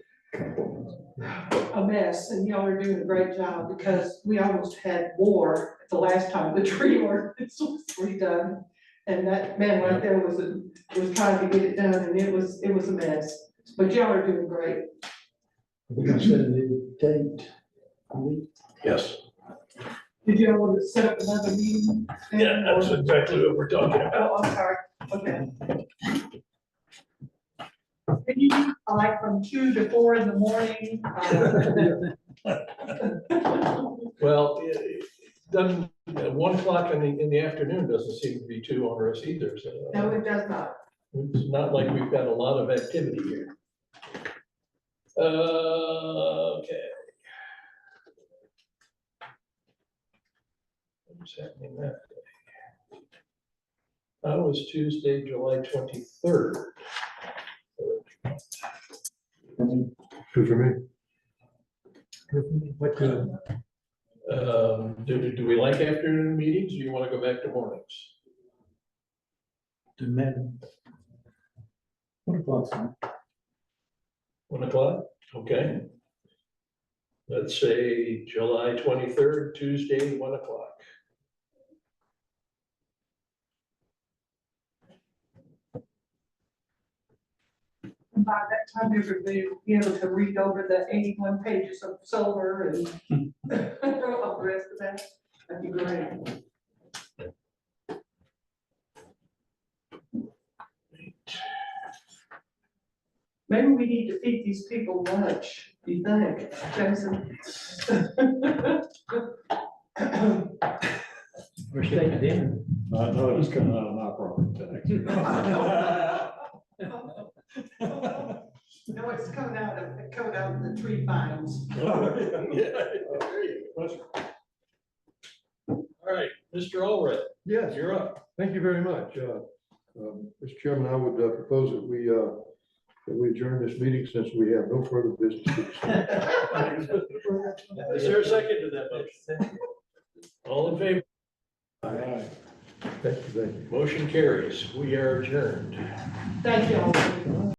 a mess, and y'all are doing a great job, because we almost had war the last time the tree ordinance was redone. And that man right there was trying to get it done, and it was a mess, but y'all are doing great. We can set a new date. Yes. Did you all want to set up another meeting? Yeah, that's exactly what we're talking about. Oh, I'm sorry, okay. Can you do, like from 2 to 4 in the morning? Well, it doesn't, 1 o'clock in the afternoon doesn't seem to be too onerous either, so. No, it does not. It's not like we've got a lot of activity here. Okay. What's happening that day? That was Tuesday, July 23rd. Good for me. What, Do we like afternoon meetings, or you want to go back to mornings? the men? 1 o'clock's fine. 1 o'clock, okay. Let's say July 23rd, Tuesday, 1 o'clock. And by that time, everybody will be able to read over the 81 pages of solar and all the rest of that. That'd be great. Maybe we need to feed these people lunch, do you think, Jason? We're staying at dinner. I know it's coming out of my property No, it's coming out of the tree vines. All right, Mr. Allred, Yes, you're up. thank you very much. Mr. Chairman, I would propose that we adjourn this meeting since we have no further business. Is there a second to that motion? All in favor? Thank you, thank you. Motion carries. We are adjourned. Thank you all.